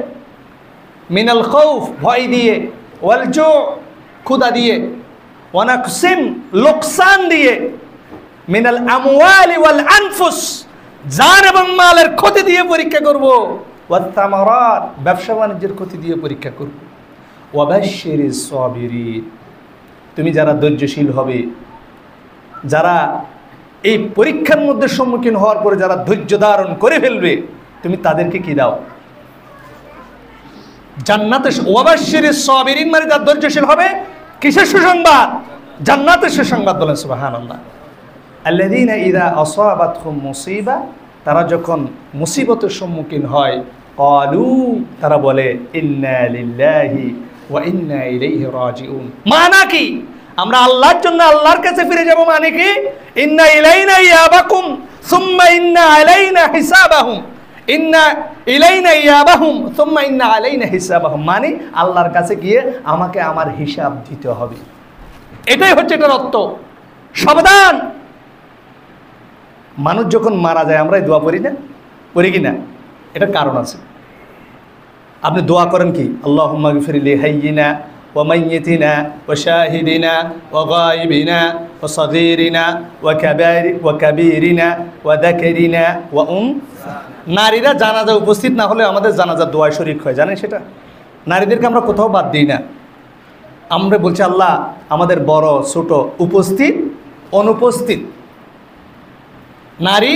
মিনাল খাউফ ভয় দিয়ে, ওয়াল জু ক্ষুধা দিয়ে, ওয়া নাকসিম লোকসান দিয়ে, মিনাল আমওয়ালি ওয়াল আনফুস জান এবং মালের ক্ষতি দিয়ে পরীক্ষা করব, ওয়াত তামারাত ব্যবসা বাণিজ্যের ক্ষতি দিয়ে পরীক্ষা করব। ওয়া বাশশিরিস সাবিরিন, তুমি যারা ধৈর্যশীল হবে, যারা এই পরীক্ষার মধ্যে সম্মুখীন হওয়ার পরে যারা ধৈর্য ধারণ করে ফেলবে, তুমি তাদেরকে কি দাও? জান্নাতে। ওয়া বাশশিরিস সাবিরিন মানে যারা ধৈর্যশীল হবে, কিসের সুসংবাদ? জান্নাতের সুসংবাদ। বলেন সুবহানাল্লাহ। আল্লাযীনা ইযা আসাবাতহুম মুসিবা, তারা যখন মুসিবতের সম্মুখীন হয়, ক্বালু তারা বলে ইন্না লিল্লাহি ওয়া ইন্না ইলাইহি রাজিউন। মানে কি? আমরা আল্লাহর জন্য আল্লাহর কাছে ফিরে যাব। মানে কি? ইন্না ইলাইনা ইয়াবাকুম সুম্মা ইন্না আলাইনা হিসাবাহুম, ইন্না ইলাইনা ইয়াবাহুম সুম্মা ইন্না আলাইনা হিসাবাহুম, মানে আল্লাহর কাছে গিয়ে আমাকে আমার হিসাব দিতে হবে। এটাই হচ্ছে এটার অর্থ। সাবধান। মানুষ যখন মারা যায় আমরা এই দোয়া পড়ি না, পড়ি কি না? এটার কারণ আছে। আপনি দোয়া করেন কি? আল্লাহুম্মা গফির লি হাইয়িনা ওয়া মাইয়িতিনা ওয়া শাহিদিনা ওয়া গায়িবিনা ওয়া সাগীরিনা ওয়া কাবীরিনা ওয়া যাকারিনা ওয়া নারীরা জানাজা উপস্থিত না হলে আমাদের জানাজার দোয়ায় শরীক হয়, জানেন সেটা? নারীদেরকে আমরা কোথাও বাদ দিই না। আমরা বলছি আল্লাহ আমাদের বড় ছোট, উপস্থিত অনুপস্থিত, নারী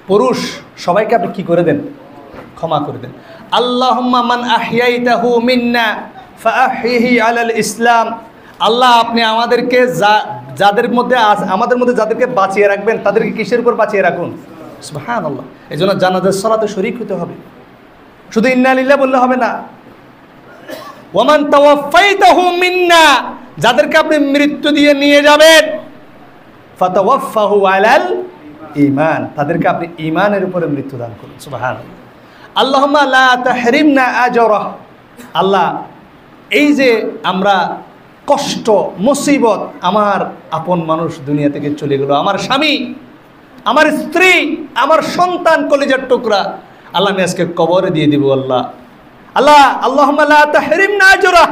পুরুষ সবাইকে আপনি কি করে দেন? ক্ষমা করে দেন। আল্লাহুম্মা মান আহইয়াইতাহু মিন্না ফাআহইহি আলাল ইসলাম। আল্লাহ আপনি আমাদেরকে যাদের মধ্যে আমাদের মধ্যে যাদেরকে বাঁচিয়ে রাখবেন তাদেরকে কিসের উপর বাঁচিয়ে রাখুন? সুবহানাল্লাহ। এই জন্য জানাজার সালাতে শরীক হতে হবে। শুধু ইন্না লিল্লাহ বললে হবে না। ওয়ামান তাওয়াফাইতাহু মিন্না, যাদেরকে আপনি মৃত্যু দিয়ে নিয়ে যাবেন, ফাতাওয়াফাহু আলাল ঈমান, তাদেরকে আপনি ঈমানের উপরে মৃত্যু দান করুন। সুবহানাল্লাহ। আল্লাহুম্মা লা তাহরিমনা আজরাহ। আল্লাহ এই যে আমরা কষ্ট মুসিবত, আমার আপন মানুষ দুনিয়া থেকে চলে গেল, আমার স্বামী, আমার স্ত্রী, আমার সন্তান, কলিজার টুকরা, আল্লাহ আমি আজকে কবরে দিয়ে দিব। আল্লাহ আল্লাহুম্মা লা তাহরিমনা আজরা,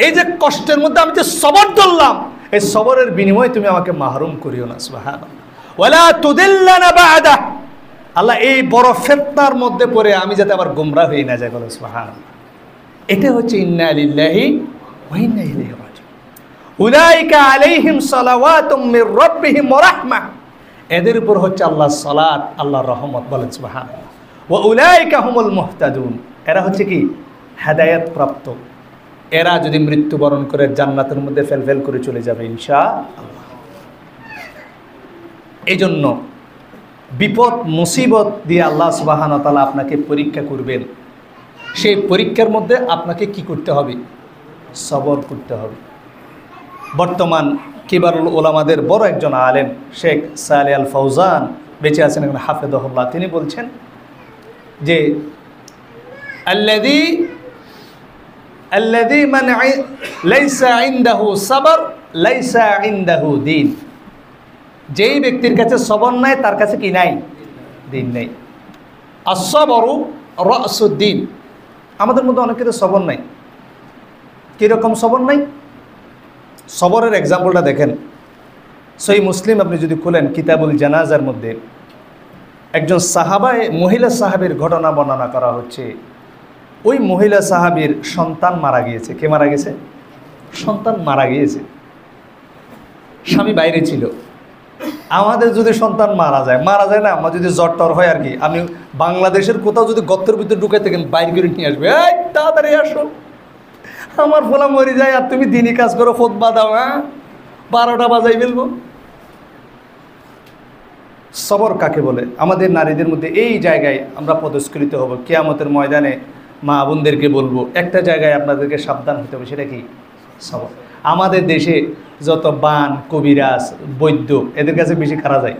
এই যে কষ্টের মধ্যে আমি যে সবর ধরলাম, এই সবরের বিনিময়ে তুমি আমাকে মাহরুম করিও না। সুবহানাল্লাহ। ওয়ালা তুদিল্লানা বা'দা, আল্লাহ এই বড় ফিতনার মধ্যে পড়ে আমি যাতে আবার গোমরা হয়ে না যাই। বলো সুবহানাল্লাহ। এটা হচ্ছে ইন্না লিল্লাহি ওয়া ইন্না ইলাইহি রাজিউন। উলাইকা আলাইহিম সালাওয়াতুম মির রাব্বিহিম ওয়া রাহমাহ, এদের উপর হচ্ছে আল্লাহর সালাত, আল্লাহর রহমত। বলেন সুবহানাল্লাহ। ওয়া উলাইকা হুমুল মুহতাদুন, এরা হচ্ছে কি হেদায়েত প্রাপ্ত। এরা যদি মৃত্যুবরণ করে জান্নাতের মধ্যে ফেলফেল করে চলে যাবে ইনশাআল্লাহ। এই জন্য বিপদ মুসিবত দিয়ে আল্লাহ সুবহানাহু ওয়া তাআলা আপনাকে পরীক্ষা করবেন। সেই পরীক্ষার মধ্যে আপনাকে কি করতে হবে? সবর করতে হবে। বর্তমান কিবারুল উলামাদের বড় একজন আলেম শেখ সালেহ আল ফৌজান বেঁচে আছেন এখন, হাফেজাহুল্লাহ, তিনি বলছেন যে আল্লাযী মান লাইসা ইনদাহু সাবর লাইসা ইনদাহু দ্বীন, যেই ব্যক্তির কাছে সবর নাই তার কাছে কি নাই? দিন নেই। আস-সাবরু রাসুদ্দিন, আমাদের মধ্যে অনেকের সবর নাই। কীরকম সবর নাই? সবরের এক্সাম্পলটা দেখেন। সহিহ মুসলিম আপনি যদি খুলেন, কিতাবুল জানাজার মধ্যে একজন সাহাবায় মহিলা সাহাবীর ঘটনা বর্ণনা করা হচ্ছে। ওই মহিলা সাহাবীর সন্তান মারা গিয়েছে। কে মারা গেছে? সন্তান মারা গিয়েছে। স্বামী বাইরে ছিল। আমাদের যদি সন্তান মারা যায় না, আমার যদি জ্বর টর হয় আর কি, আমি বাংলাদেশের কোথাও যদি গর্তের ভিতরে ঢুকে থাকেন বাইরে করে নিয়ে আসবে, এই তাড়াতাড়ি আসো, আমার ফোলা মরে যায় আর তুমি দিনই কাজ করো, খুতবা দাও, হ্যাঁ 12টা বাজাই ফেলবো। সবর কাকে বলে? আমাদের নারীদের মধ্যে এই জায়গায় আমরা পদস্খলিত হব। কিয়ামতের ময়দানে মা বোনদেরকে বলবো, একটা জায়গায় আপনাদেরকে সাবধান হতে হবে, সেটা কি? সবর। আমাদের দেশে যত বান, কবিরাজ, বৈদ্য, এদের কাছে বেশি কারা যায়?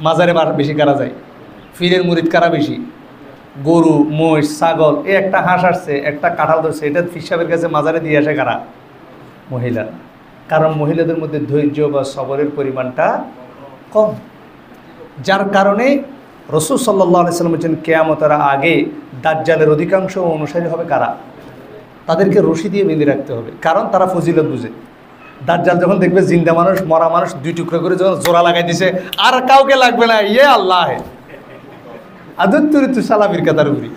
মাজারে বেশি কারা যায়? ফিরের মুরিদ কারা বেশি? গরু, মহিষ, ছাগল, এই একটা হাঁস আসছে, একটা কাঁঠাল ধরছে, এটা ফিসাবের কাছে মাজারে দিয়ে আসে কারা? মহিলা। কারণ মহিলাদের মধ্যে ধৈর্য বা সবরের পরিমাণটা কম, যার কারণে রাসূল সাল্লাল্লাহু আলাইহি ওয়াসাল্লাম বলেছেন কিয়ামতের আগে দাজ্জালের অধিকাংশ অনুসারী হবে কারা? তাদেরকে রশি দিয়ে বেঁধে রাখতে হবে, কারণ তারা ফজিলত বুঝে। দাজ্জাল যখন দেখবে জিন্দা মানুষ মরা মানুষ দুই টুকরো করে যখন জোড়া লাগাই দিছে, আর কাউকে লাগবে না, ইয়ে আল্লাহ আদুত্তুরিতু সালাফির কাতার উরি,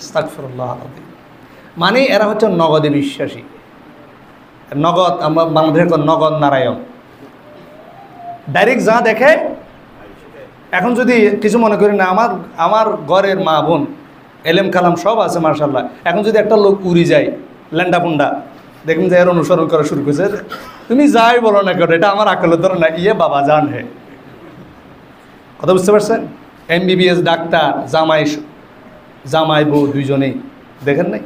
আস্তাগফিরুল্লাহ আলাযীম। মানে এরা হচ্ছে নগদে বিশ্বাসী। নগদ, আমরা বাংলাদেশের নগদ নারায়ণ, ডাইরেক্ট যা দেখে। এখন যদি কিছু মনে করি না, আমার ঘরের মা বোন এলেম কালাম সব আছে মাশাআল্লাহ, এখন যদি একটা লোক উড়ি যায় ল্যান্ডা পুন্ডা, দেখুন যে এর অনুসরণ করা শুরু করেছে, তুমি যাই বলো না কেন, এটা আমার আকলের ধরো না, ইয়ে বাবা জান হে। কথা বুঝতে পারছেন? MBBS ডাক্তার, জামাই বউ দুইজনেই, দেখেন নাই?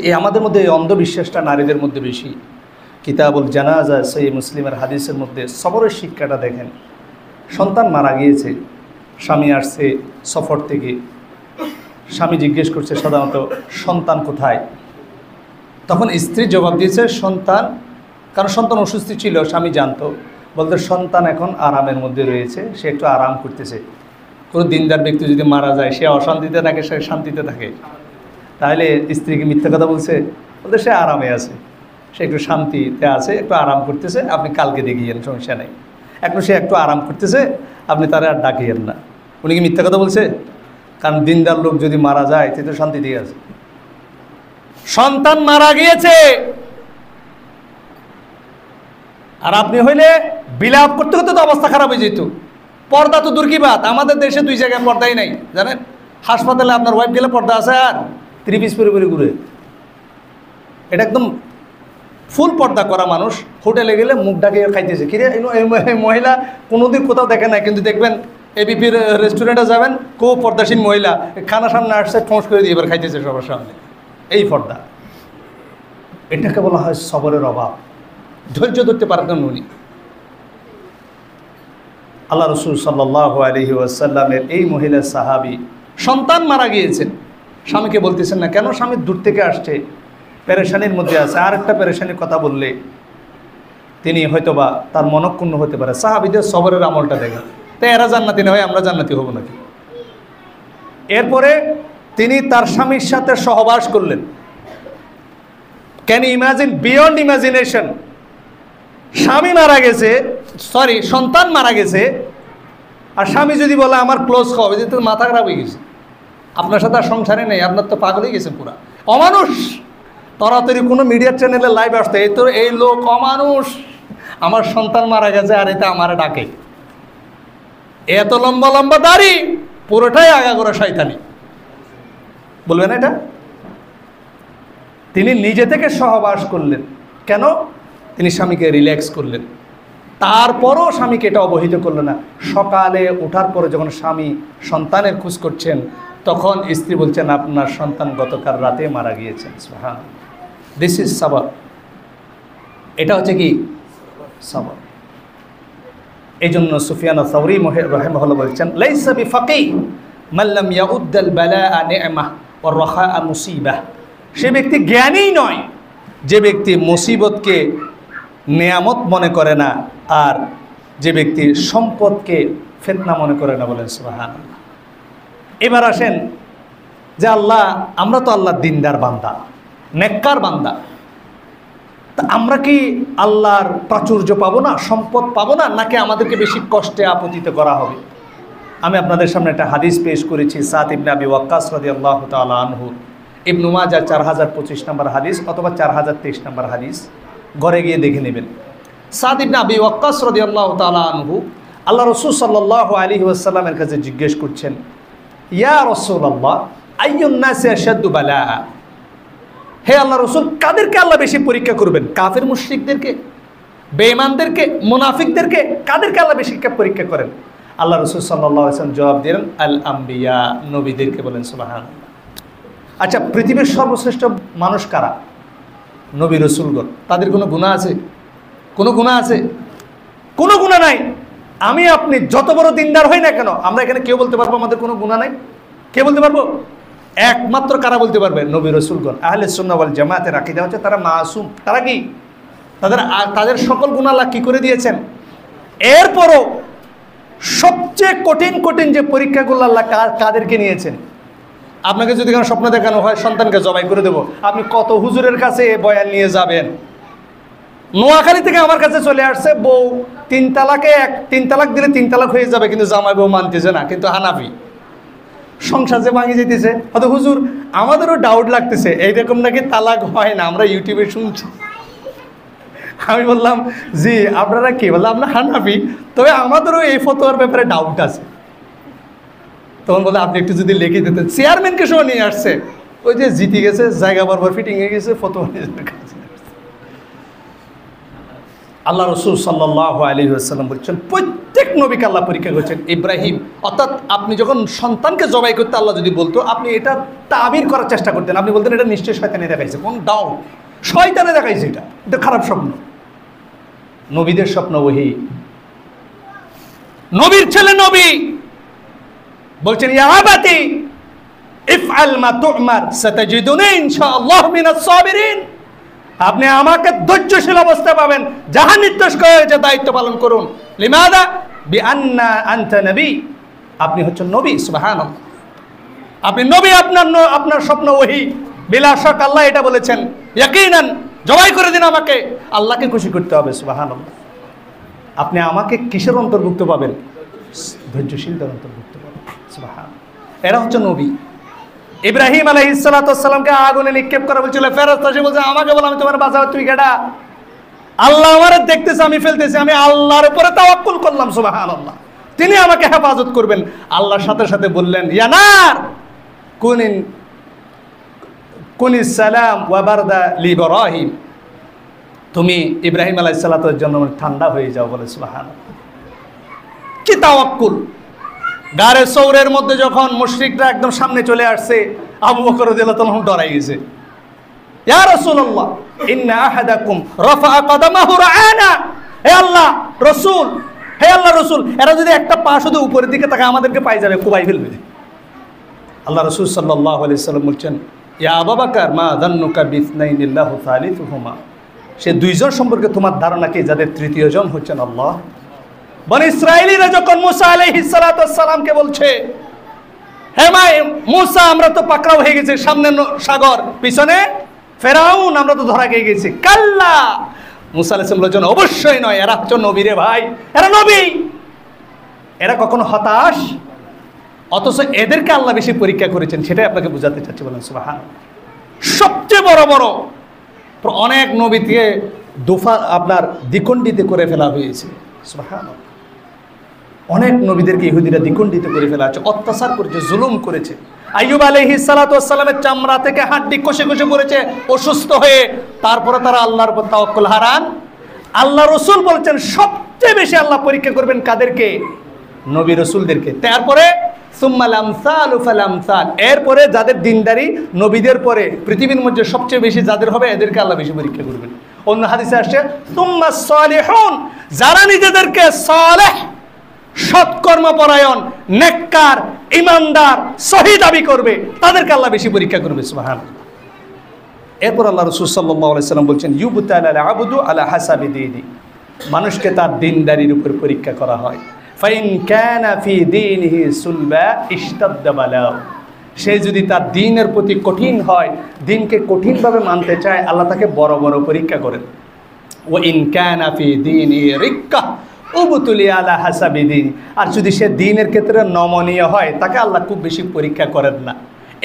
এই আমাদের মধ্যে এই অন্ধবিশ্বাসটা নারীদের মধ্যে বেশি। কিতাবুল জানাজা সহিহ মুসলিমের হাদিসের মধ্যে সবরের শিক্ষাটা দেখেন। সন্তান মারা গিয়েছে, স্বামী আসছে সফর থেকে, স্বামী জিজ্ঞেস করছে সাধারণত সন্তান কোথায়? তখন স্ত্রী জবাব দিয়েছে সন্তান, কারণ সন্তান অসুস্থ ছিল, স্বামী জানতো, বলতে সন্তান এখন আরামের মধ্যে রয়েছে, সে একটু আরাম করতেছে। কোনো দিনদার ব্যক্তি যদি মারা যায়, সে অশান্তিতে থাকে, সে শান্তিতে থাকে, তাহলে স্ত্রীকে মিথ্যা কথা বলছে, বলতে সে আরামে আছে, সে একটু শান্তিতে আছে, একটু আরাম করতেছে, আপনি কালকে দেখিয়েন, সমস্যা নেই। এখন সে একটু আরাম করতেছে, আপনি তারা আর ডাকিয়েন না। উনি কি মিথ্যা কথা বলছে? কারণ দিনদার লোক যদি মারা যায়, সে তো শান্তি দিয়ে আছে। সন্তান মারা গিয়েছে আর আপনি হইলে বিলাপ করতে করতে তো অবস্থা খারাপ হয়ে যেত। পর্দা তো দূর কি বাত, আমাদের দেশে 2 জায়গায় পর্দাই নাই, জানেন? হাসপাতালে আপনার ওয়াইফ গেলে পর্দা আছে, আর 3 পিস পরে ঘুরে। এটা একদম ফুল পর্দা করা মানুষ হোটেলে গেলে মুখ ঢাকিয়ে খাইতেছে। কিরে এই মহিলা কোনোদিন কোথাও দেখে নাই, কিন্তু দেখবেন ABPর রেস্টুরেন্টে যাবেন, কেউ পর্দাসীন মহিলা খানা সামনে আসছে, ঠোঁস করে দিয়ে এবার খাইতেছে সবার সামনে। এই পর্দা, এটাকে বলা হয় সবরের অভাব। ধৈর্য ধরতে পারতেন উনি। আল্লাহ রাসূল সাল্লাল্লাহু আলাইহি ওয়াসাল্লামের এই মহিলা সাহাবী সন্তান মারা গিয়েছেন, স্বামীকে বলতেছেন না কেন? স্বামী দূর থেকে আসছে, পেরেশানির মধ্যে আছে, আর একটা পেরেশানির কথা বললে তিনি হয়তোবা তার মনক্ষুণ্ণ হতে পারে। সাহাবীদের সবরের আমলটা দেখেন। তাই এরা জান্নাতি না হয় আমরা জান্নাতি হব নাকি? এরপরে তিনি তার স্বামীর সাথে সহবাস করলেন। Can you imagine, beyond imagination. স্বামী মারা গেছে, সরি সন্তান মারা গেছে, আর স্বামী যদি বলে আমার ক্লোজ হবে, যে তোর মাথা খারাপ হয়ে গেছে, আপনার সাথে আর সংসারে নেই, আপনার তো পাগল হয়ে গেছে পুরা অমানুষ। তাড়াতাড়ি কোনো মিডিয়া চ্যানেলে লাইভ আসতে, এই তো এই লোক অমানুষ, আমার সন্তান মারা গেছে আর এটা আমার ডাকে, এত লম্বা লম্বা দাড়ি, পুরোটাই আগাগোড়া শয়তানি, বলবেন এটা? তিনি নিজে থেকে সহবাস করলেন। কেন? তিনি স্বামীকে রিল্যাক্স করলেন। তারপরও স্বামীকে এটা অবহিত করলেন না। সকালে ওঠার পরে যখন স্বামী সন্তানের খোঁজ করছেন, তখন স্ত্রী বলছেন আপনার সন্তান গতকাল রাতে মারা গিয়েছেন। সুবহানাল্লাহ, দিস ইজ সাবর। এটা হচ্ছে কি সাবর। এই জন্য সুফিয়ান আস-সাওরি রাহিমাহুল্লাহ বলছেন, লাইসা বিফাকিহ মান লাম ইয়াউদ্দাল বালাআ নি'মাহ ওয়ার রাখাআ মুসিবাহ। সে ব্যক্তি জ্ঞানী নয় যে ব্যক্তি মুসিবতকে নেয়ামত মনে করে না, আর যে ব্যক্তি সম্পদকে ফিতনা মনে করে না। বলেন সুবহানাল্লাহ। এবার আসেন যে আল্লাহ, আমরা তো আল্লাহর দিনদার বান্দা, নেককার বান্দা, তা আমরা কি আল্লাহর প্রাচুর্য পাবো না, সম্পদ পাবো না, নাকি আমাদেরকে বেশি কষ্টে আপতিত করা হবে? আমি আপনাদের সামনে একটা হাদিস পেশ করেছি, সাদ ইবনে আবি ওয়াক্কাস রাদিয়াল্লাহু তাআলা আনহু, ইবনে মাজাহ 4025 নম্বর হাদিস অথবা 4023 নম্বর হাদিস, ঘরে গিয়ে দেখে নেবেন। সাদ ইবনে আবি ওয়াক্কাস রাদিয়াল্লাহু তাআলা আনহু আল্লাহ রাসূল সাল্লাল্লাহু আলাইহি ওয়াসাল্লামের কাছে জিজ্ঞেস করছেন, ইয়া রাসূলুল্লাহ আইয়ুন নাসি আশাদ্দু বালা। হে আল্লাহ রাসূল, কাদেরকে আল্লাহ বেশি পরীক্ষা করবেন? কাফের মুশরিকদেরকে, বেঈমানদেরকে, মুনাফিকদেরকে, কাদেরকে আল্লাহ বেশি পরীক্ষা করেন? আল্লাহ রাসূল সাল্লাল্লাহু আলাইহি ওয়াসাল্লাম জবাব দিলেন, আল আম্বিয়া, নবীদেরকে। বলেন সুবহানাল্লাহ। আচ্ছা, পৃথিবীর সর্বশ্রেষ্ঠ মানুষ কারা? নবী রাসূলগণ। তাদের কোনো গুনাহ আছে? কোনো গুনাহ আছে? কোনো গুনাহ নাই। আমি আপনি যত বড় দিনদার হই না কেন, আমরা এখানে কেউ বলতে পারবো আমাদের কোনো গুনাহ নাই? কে বলতে পারবো? একমাত্র কারা বলতে পারবে? নবী রাসূলগণ। আহলে সুন্নাহ ওয়াল জামাতের আকীদা হচ্ছে তারা মাসুম। তারা কি? তাদের সকল গুনাহ আল্লাহ কি করে দিয়েছেন। এরপরও সবচেয়ে কঠিন কঠিন যে পরীক্ষাগুলো আল্লাহ কাদেরকে নিয়েছেন। আপনাকে যদি কোনো স্বপ্ন দেখানো হয় সন্তানকে জবাই করে দেবো, আপনি কত হুজুরের কাছে বয়ান নিয়ে যাবেন? নোয়াখালী থেকে আমার কাছে চলে আসছে, বউ 3 তালাক দিলে 3 তালাক হয়ে যাবে, কিন্তু জামাই বউ মানতেছে না, কিন্তু হানাফি, সংসার যে ভাঙে যেতেছে। হয়তো হুজুর আমাদেরও ডাউট লাগতেছে, এইরকম নাকি তালাক হয় না, আমরা ইউটিউবে শুনছি। আমি বললাম জি, আপনারা কি? বললাম আমরা হানাফি, তবে আমাদেরও এই ফতোয়ার ব্যাপারে ডাউট আছে। তখন বলে আপনি একটু যদি লিখে দিতেন। চেয়ারম্যানকে সহ নিয়ে আসছে, ওই যে জিতে গেছে, জায়গা বরাবর ফিটিং হয়ে গেছে, ফতোয়া নিয়ে কাছে। আল্লাহ রাসূল সাল্লাল্লাহু আলাইহি ওয়াসাল্লাম বলছেন, প্রত্যেক নবীকে আল্লাহ পরীক্ষা করেছেন। ইব্রাহিম, অর্থাৎ আপনি যখন সন্তানকে জবাই করতে আল্লাহ যদি বলতো, আপনি এটা তাবির করার চেষ্টা করতেন, আপনি বলতেন এটা নিশ্চয়ই শয়তানে দেখাইছে, কোন ডাউট, শয়তানে দেখাইছে, এটা খারাপ স্বপ্ন। নবীদের স্বপ্ন ওহী। নবীর ছেলে নবী বলছেন, ইয়া আবাতি ইফআল মা তু'মার সাতাজিদুনি ইনশাআল্লাহ মিনাস সাবিরিন। আপনি আমাকে ধৈর্যশীল অবস্থা পাবেন, যাহা নির্দেশ করা হয়েছে দায়িত্ব পালন করুন। লিমাদা? বিআন্না আনতা নবী, আপনি হচ্ছেন নবী। সুবহানাল্লাহ, আপনি নবী, আপনার স্বপ্ন ওহী। বিলা শক আল্লাহ এটা বলেছেন, ইয়াকিনান, জবাই করে দিন আমাকে, আল্লাহকে খুশি করতে হবে। সুবহানাল্লাহ। আপনি আমাকে কিসের অন্তর্ভুক্ত পাবেন? ধৈর্যশীলদের অন্তর্ভুক্ত পাবেন। সুবহানাল্লাহ। এরা হচ্ছে নবী। ইব্রাহিম আলাইহিস সালাতু ওয়াস সালামকে আগুনে নিক্ষেপ করা বলছিল, ফেরেশতা এসে বলছে আমাকে বল আমি তোমার বাঁচাবো, তুই কেডা? আল্লাহ আমারে দেখতেছে, আমি ফেলতেছি, আমি আল্লাহর উপরে তাওয়াক্কুল করলাম। সুবহানাল্লাহ, তিনি আমাকে হেফাজত করবেন। আল্লাহর সাথে সাথে বললেন, ইয়া নার কুনিস সালাম ওয়া বারদা লি ইব্রাহিম, তুমি ইব্রাহিম আলাইহিস সালাতুর জন্য ঠান্ডা হয়ে যাও। বলে সুবহানাল্লাহ, কি তাওয়াক্কুল। গারে সৌরের মধ্যে যখন মুশরিকরা একদম সামনে চলে আসছে, আবু বকর রাদিয়াল্লাহু আনহু ডরাই গেছে। ইয়া রাসূলুল্লাহ ইন্না আহাদাকুম রাফা'a কদামাহু রাআনা। হে আল্লাহ রাসূল, হে আল্লাহ রাসূল, এরা যদি একটা পা শুধু উপরের দিকে তাকায় আমাদেরকে পাই যাবে, কুবাই ফেলবে। আল্লাহ রাসূল সাল্লাল্লাহু আলাইহি ওয়াসাল্লাম বলছেন, ইয়া আবু বকর মা যান্নুকা বিথনাইনিল্লাহু সালিসুহুমা। সে দুইজন সম্পর্কে তোমার ধারণা কি, যাদের তৃতীয় জন হচ্ছেন আল্লাহ। বনি ইসরাঈলীরা যখন মুসা আলাইহিস সালাতু ওয়াস সালামকে বলছে, হে ভাই মুসা, আমরা তো পাকড়াও হয়ে গেছি, সামনে সাগর, পিছনে ফেরাউন, আমরা তো ধরা খেয়ে গেছি। কাল্লা, মুসা আলাইহিস সালাম বলেছেন অবশ্যই নয়, এরা তো নবী রে ভাই, এরা নবী, এরা কখনো হতাশ। অথচ এদেরকে আল্লাহ বেশি পরীক্ষা করেছেন, সেটাই আপনাকে বোঝাতে চাচ্ছি। বলেন সুবহানাল্লাহ। সবচেয়ে বড় বড় অনেক নবীকে আপনার দ্বিখণ্ডিত করে ফেলা হয়েছে। সুবহানাল্লাহ। অনেক নবীদেরকে ইহুদিরা দ্বিখণ্ডিত করে ফেলা হচ্ছে, অত্যাচার করেছে, জুলুম করেছে। আইয়ুব আলাইহিস সালাতু ওয়াস সালামের চামড়া থেকে হাড্ডি কষে কষে পড়েছে অসুস্থ হয়ে, তারপরে তারা আল্লাহর উপর তাওয়াক্কুল হারান। আল্লাহ রসুল বলছেন সবচেয়ে বেশি আল্লাহ পরীক্ষা করবেন কাদেরকে? নবী রসুলদেরকে। তারপরে সুম্মাল আমসালু ফাল আমসাল, এরপরে যাদের দিনদারি নবীদের পরে পৃথিবীর মধ্যে সবচেয়ে বেশি যাদের হবে এদেরকে আল্লাহ বেশি পরীক্ষা করবেন। অন্য হাদিসে আসছে সুম্মাস সালিহুন, যারা নিজেদেরকে সালেহ, সৎকর্মপরায়ণ, নেককার, ইমানদার, সহি দাবি করবে, তাদেরকে আল্লাহ বেশি পরীক্ষা করবে। সুবহানাল্লাহ। এরপর আল্লাহ রাসূল সাল্লাল্লাহু আলাইহি সাল্লাম বলছেন ইউবতালাল আবদু আলা হাসাবি দীনি, মানুষকে তার দিনদারির উপর পরীক্ষা করা হয়। ফাইন কানা ফি দীনিহি সুলবা ইশতাদ্দা বালাউ, সে যদি তার দ্বীনের প্রতি কঠিন হয়, দ্বীনকে কঠিনভাবে মানতে চায়, আল্লাহ তাকে বড় বড় পরীক্ষা করেন। ওয়া ইন কানা ফি দীনি রিক্কা উবতুলি আলা হাসাবি দীন, আর যদি সে দ্বীনের ক্ষেত্রে নমনীয় হয়, তাকে আল্লাহ খুব বেশি পরীক্ষা করেন না।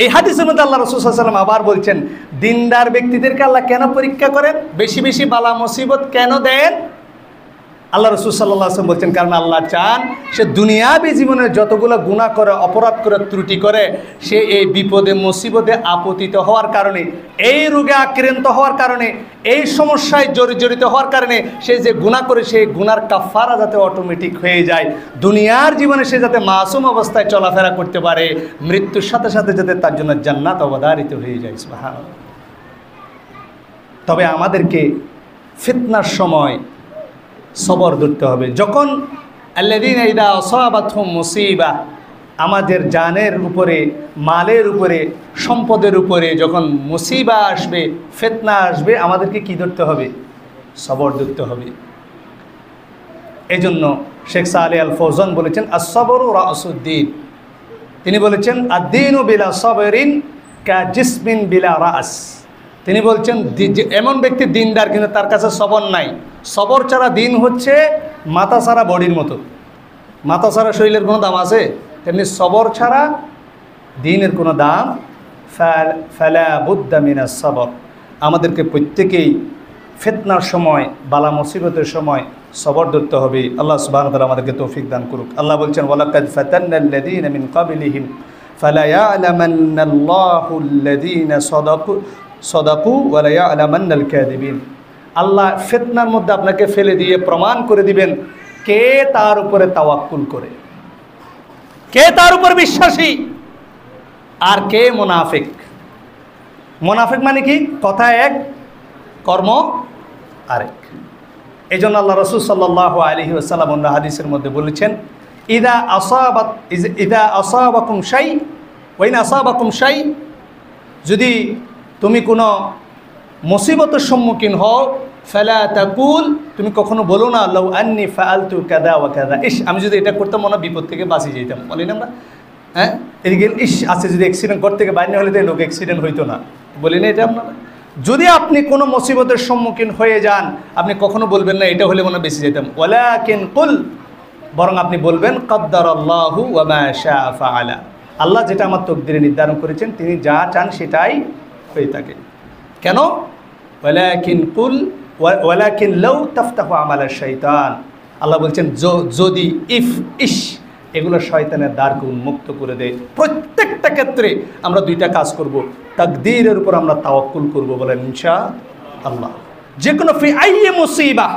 এই হাদিসের মধ্যে আল্লাহ রাসূল সাল্লাল্লাহু আলাইহি ওয়াসাল্লাম আবার বলছেন দিনদার ব্যক্তিদেরকে আল্লাহ কেন পরীক্ষা করেন, বেশি বেশি বালা মুসিবত কেন দেন? আল্লাহ রাসূল সাল্লাল্লাহু আলাইহি ওয়াসাল্লাম বলছেন কারণ আল্লাহ চান সে দুনিয়াবী জীবনে যতগুলো গুনাহ করে, অপরাধ করে, ত্রুটি করে, সে এই বিপদে মুসিবতে আপতিত হওয়ার কারণে, এই রোগে আক্রান্ত হওয়ার কারণে, এই সমস্যায় জড়িত হওয়ার কারণে সে যে গুনাহ করে, সেই গুনার কাফারা যাতে অটোমেটিক হয়ে যায়, দুনিয়ার জীবনে সে যাতে মাসুম অবস্থায় চলাফেরা করতে পারে, মৃত্যুর সাথে সাথে যাতে তার জন্য জান্নাত অবধারিত হয়ে যায়। সুবহানাল্লাহ। তবে আমাদেরকে ফিতনার সময় সবর ধরতে হবে। যখন আল্লাযীনা ইযা আসাবাতহুম মুসিবা, আমাদের জানের উপরে, মালের উপরে, সম্পদের উপরে যখন মুসিবা আসবে, ফিতনা আসবে, আমাদেরকে কি ধরতে হবে? সবর ধরতে হবে। এই জন্য শেখ সালেহ আল ফৌজান বলেছেন আস-সবরু রাসুদ্দিন, তিনি বলেছেন আদ-দীনু বিলা সবরিন কা জিসমিন বিলা রাস। তিনি বলছেন এমন ব্যক্তি দিনদার কিন্তু তার কাছে সবর নাই। সবর ছাড়া দিন হচ্ছে মাথা ছাড়া বডির মতো, মাথা ছাড়া শরীরের কোনো দাম আছে, তেমনি সবর ছাড়া দিনের কোনো দাম। ফালা বুদ্দা মিনাস সবর, আমাদেরকে প্রত্যেকেই ফিতনার সময়, বালা মুসিবতের সময় সবর ধরতে হবে। আল্লাহ সুবহানাহু ওয়া তাআলা আমাদেরকে তৌফিক দান করুক। আল্লাহ বলছেন ওয়ালাকাদ ফাতান্নাল্লাযীনা মিন ক্বাবলিহিম ফালা ইয়া'লামান্নাল্লাহুল্লাযীনা সাদাকু ওয়া লা ইয়া'লামান্নাল কাযিবিন। আল্লাহ ফিতনার মধ্যে আপনাকে ফেলে দিয়ে প্রমাণ করে দিবেন কে তার উপরে তাওয়াক্কুল করে, কে তার উপর বিশ্বাসী, আর কে মুনাফিক। মুনাফিক মানে কি? কথা এক, কর্ম আরেক। এই জন্য আল্লাহ রাসূল সাল্লাল্লাহু আলাইহি ওয়াসাল্লাম অন্য হাদিসের মধ্যে বলেছেন ইদা আসাবাকুম শাই ওয়া ইন আসাবাকুম শাই, যদি তুমি কোনো মুসিবতের সম্মুখীন হও, ফালা তাকুল, তুমি কখনো বলো না লাউ আন্নী ফাআলতু কাযা ওয়া কাযা, ইস আমি যদি এটা করতাম মনে বিপদ থেকে বাঁচি যেতাম, বলি না আমরা? হ্যাঁ, এদিকে ইস আছে যদি অ্যাক্সিডেন্ট ঘর থেকে বাইরে হলে তো লোক অ্যাক্সিডেন্ট হইতো না, বলি না এটা আপনারা? যদি আপনি কোনো মুসিবতের সম্মুখীন হয়ে যান, আপনি কখনো বলবেন না এটা হলে মনে বেঁচে যেতাম, ওয়ালাকিন কুল, বরং আপনি বলবেন কদ্দারাল্লাহু ওয়া মা শাআ ফাআলা, আল্লাহ যেটা আমার তকদিরে নির্ধারণ করেছেন, তিনি যা চান সেটাই হয়ে থাকে। কেন? ওয়ালাকিন কুল ওয়ালাকিন লাউ তাফতাহু আমালা শাইতান, আল্লাহ বলছেন যদি, ইফ, ইশ, এগুলো শয়তানের দ্বারকে উন্মুক্ত করে দেয়। প্রত্যেকটা ক্ষেত্রে আমরা দুইটা কাজ করব, তাকদীরের উপর আমরা তাওয়াক্কুল করব, বলেন ইনশাআল্লাহ। যে কোনো ফি আইয়ি মুসিবা